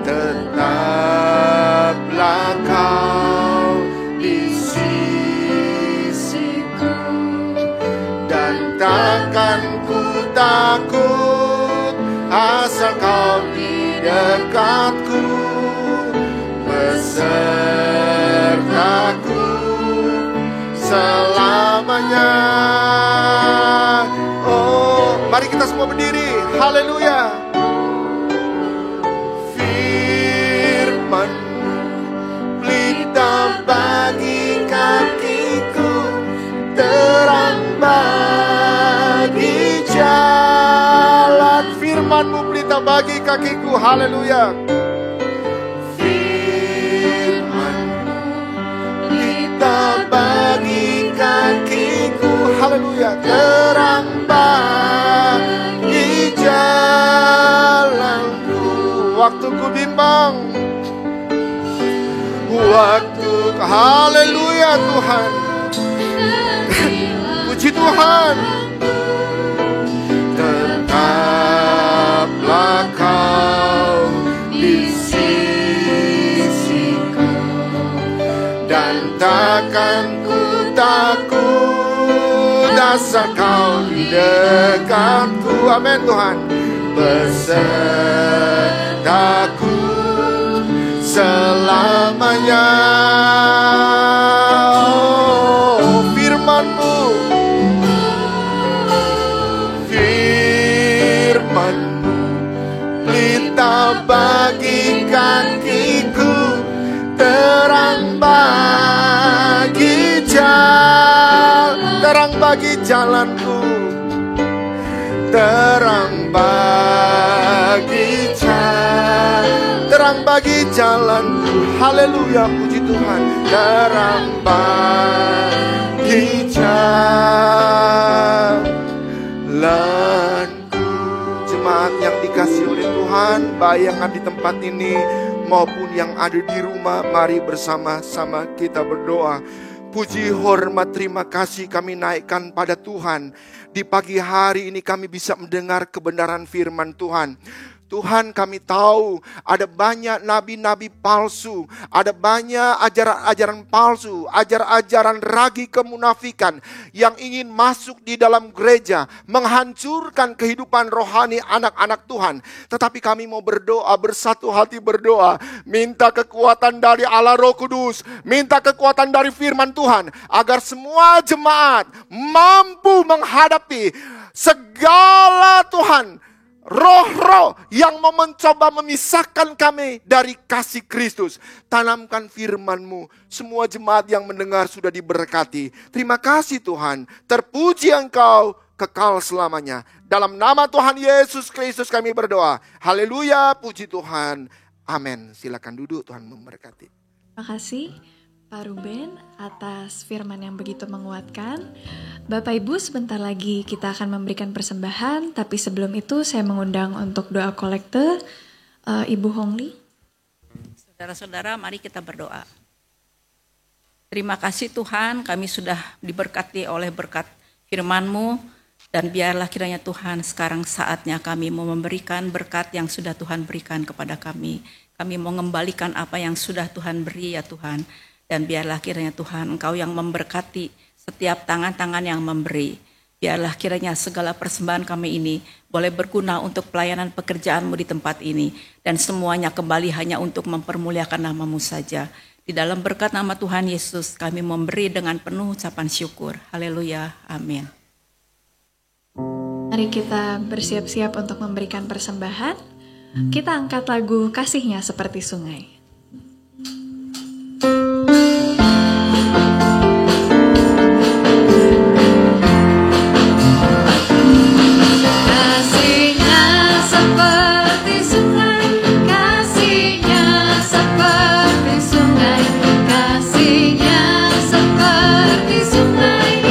tetaplah Kau di sisiku, dan takkan ku takut asal Kau di dekatku, besertaku selamanya. Oh, mari kita semua berdiri. Haleluya. Firman pelita bagi kakiku, terang bagi jalan. kakiku. Haleluya. Bagi kakiku, haleluya, terang bagi jalanku. Waktuku bimbang, waktu, haleluya Tuhan. Puji Tuhan. Tetaplah Kau di sisiku, dan takkan ku takut dasar Kau di dekatku. Amin Tuhan. Besertaku selamanya. Oh, firman-Mu, firman-Mu, pelita bagi kakiku, terang bagi jalanku, terang bagi jalanku. Haleluya, puji Tuhan. Terang bagi jalanku. Jemaat yang dikasihi oleh Tuhan, baik yang ada di tempat ini maupun yang ada di rumah, mari bersama-sama kita berdoa. Puji, hormat, terima kasih kami naikkan pada Tuhan. Di pagi hari ini kami bisa mendengar kebenaran firman Tuhan. Tuhan, kami tahu ada banyak nabi-nabi palsu, ada banyak ajaran-ajaran palsu, ajaran-ajaran ragi kemunafikan yang ingin masuk di dalam gereja, menghancurkan kehidupan rohani anak-anak Tuhan. Tetapi kami mau berdoa, bersatu hati berdoa, minta kekuatan dari Allah Roh Kudus, minta kekuatan dari firman Tuhan, agar semua jemaat mampu menghadapi segala Tuhan, roh-roh yang mau mencoba memisahkan kami dari kasih Kristus. Tanamkan firman-Mu. Semua jemaat yang mendengar sudah diberkati. Terima kasih Tuhan. Terpuji Engkau kekal selamanya. Dalam nama Tuhan Yesus Kristus kami berdoa. Haleluya, puji Tuhan. Amin. Silakan duduk, Tuhan memberkati. Terima kasih Pak Ruben atas firman yang begitu menguatkan. Bapak Ibu, sebentar lagi kita akan memberikan persembahan, tapi sebelum itu saya mengundang untuk doa kolekte Ibu Hongli. Saudara-saudara, mari kita berdoa. Terima kasih Tuhan, kami sudah diberkati oleh berkat firman-Mu, dan biarlah kiranya Tuhan sekarang saatnya kami mau memberikan berkat yang sudah Tuhan berikan kepada kami. Kami mau mengembalikan apa yang sudah Tuhan beri ya Tuhan. Dan biarlah kiranya Tuhan Engkau yang memberkati setiap tangan-tangan yang memberi. Biarlah kiranya segala persembahan kami ini boleh berguna untuk pelayanan pekerjaan-Mu di tempat ini. Dan semuanya kembali hanya untuk mempermuliakan nama-Mu saja. Di dalam berkat nama Tuhan Yesus kami memberi dengan penuh ucapan syukur. Haleluya, amin. Mari kita bersiap-siap untuk memberikan persembahan. Kita angkat lagu Kasih-Nya Seperti Sungai. Mengalir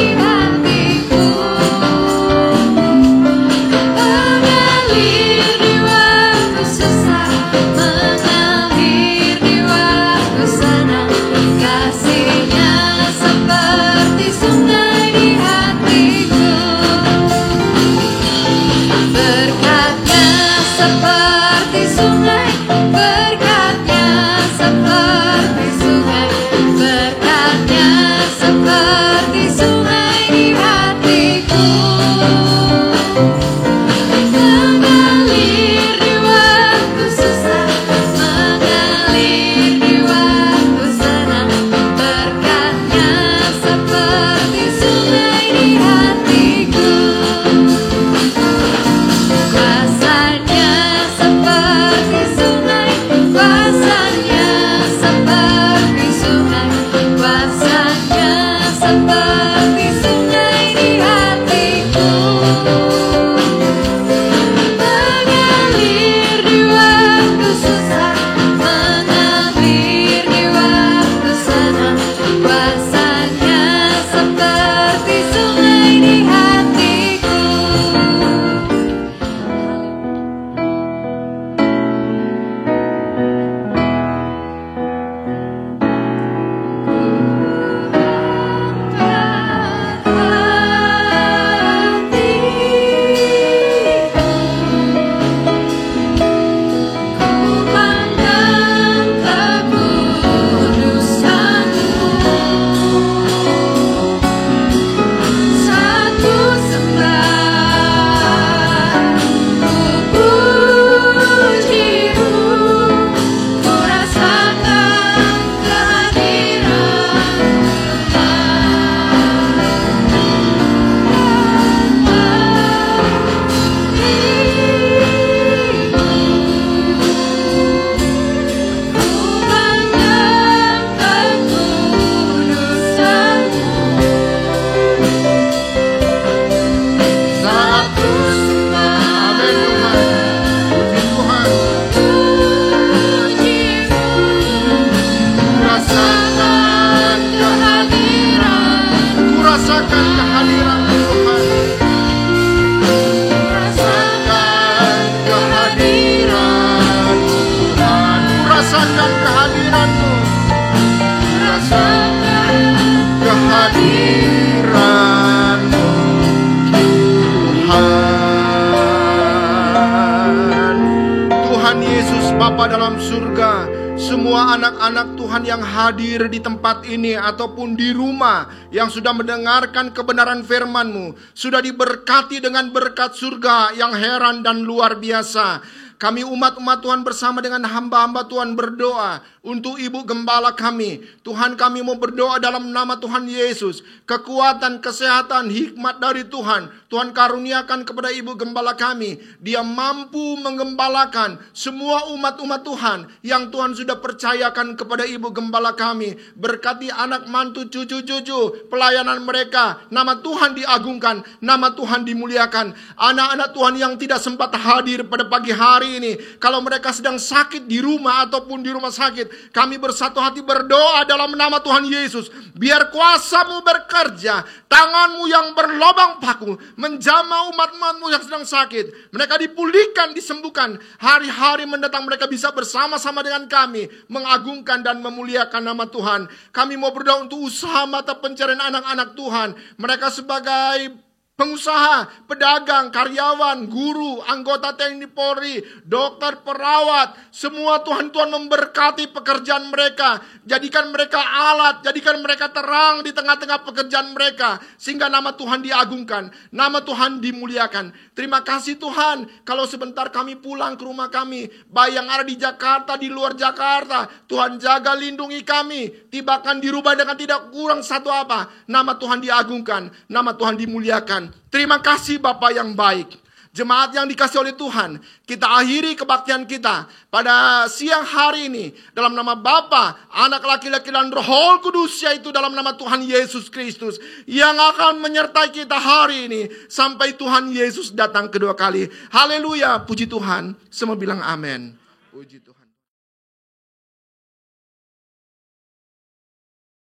Bapa dalam surga, semua anak-anak Tuhan yang hadir di tempat ini ataupun di rumah yang sudah mendengarkan kebenaran firman-Mu, sudah diberkati dengan berkat surga yang heran dan luar biasa. Kami umat-umat Tuhan bersama dengan hamba-hamba Tuhan berdoa untuk Ibu Gembala kami. Tuhan, kami mau berdoa dalam nama Tuhan Yesus. Kekuatan, kesehatan, hikmat dari Tuhan. Tuhan karuniakan kepada Ibu Gembala kami. Dia mampu menggembalakan semua umat-umat Tuhan yang Tuhan sudah percayakan kepada Ibu Gembala kami. Berkati anak mantu, cucu-cucu, pelayanan mereka. Nama Tuhan diagungkan, nama Tuhan dimuliakan. Anak-anak Tuhan yang tidak sempat hadir pada pagi hari ini, kalau mereka sedang sakit di rumah ataupun di rumah sakit, kami bersatu hati berdoa dalam nama Tuhan Yesus. Biar kuasa-Mu bekerja, tangan-Mu yang berlobang paku menjamah umat-umat-Mu yang sedang sakit. Mereka dipulihkan, disembuhkan. Hari-hari mendatang mereka bisa bersama-sama dengan kami mengagungkan dan memuliakan nama Tuhan. Kami mau berdoa untuk usaha mata pencarian anak-anak Tuhan. Mereka sebagai pengusaha, pedagang, karyawan, guru, anggota TNI Polri, dokter, perawat, semua Tuhan memberkati pekerjaan mereka. Jadikan mereka alat, jadikan mereka terang di tengah-tengah pekerjaan mereka. Sehingga nama Tuhan diagungkan, nama Tuhan dimuliakan. Terima kasih Tuhan, kalau sebentar kami pulang ke rumah kami, baik yang ada di Jakarta, di luar Jakarta, Tuhan jaga lindungi kami. Tibakan dirubah dengan tidak kurang satu apa. Nama Tuhan diagungkan, nama Tuhan dimuliakan. Terima kasih Bapa yang baik. Jemaat yang dikasih oleh Tuhan, kita akhiri kebaktian kita pada siang hari ini dalam nama Bapa, Anak laki-laki dan Roh Kudus, yaitu dalam nama Tuhan Yesus Kristus yang akan menyertai kita hari ini sampai Tuhan Yesus datang kedua kali. Haleluya, puji Tuhan. Semua bilang amin. Puji Tuhan.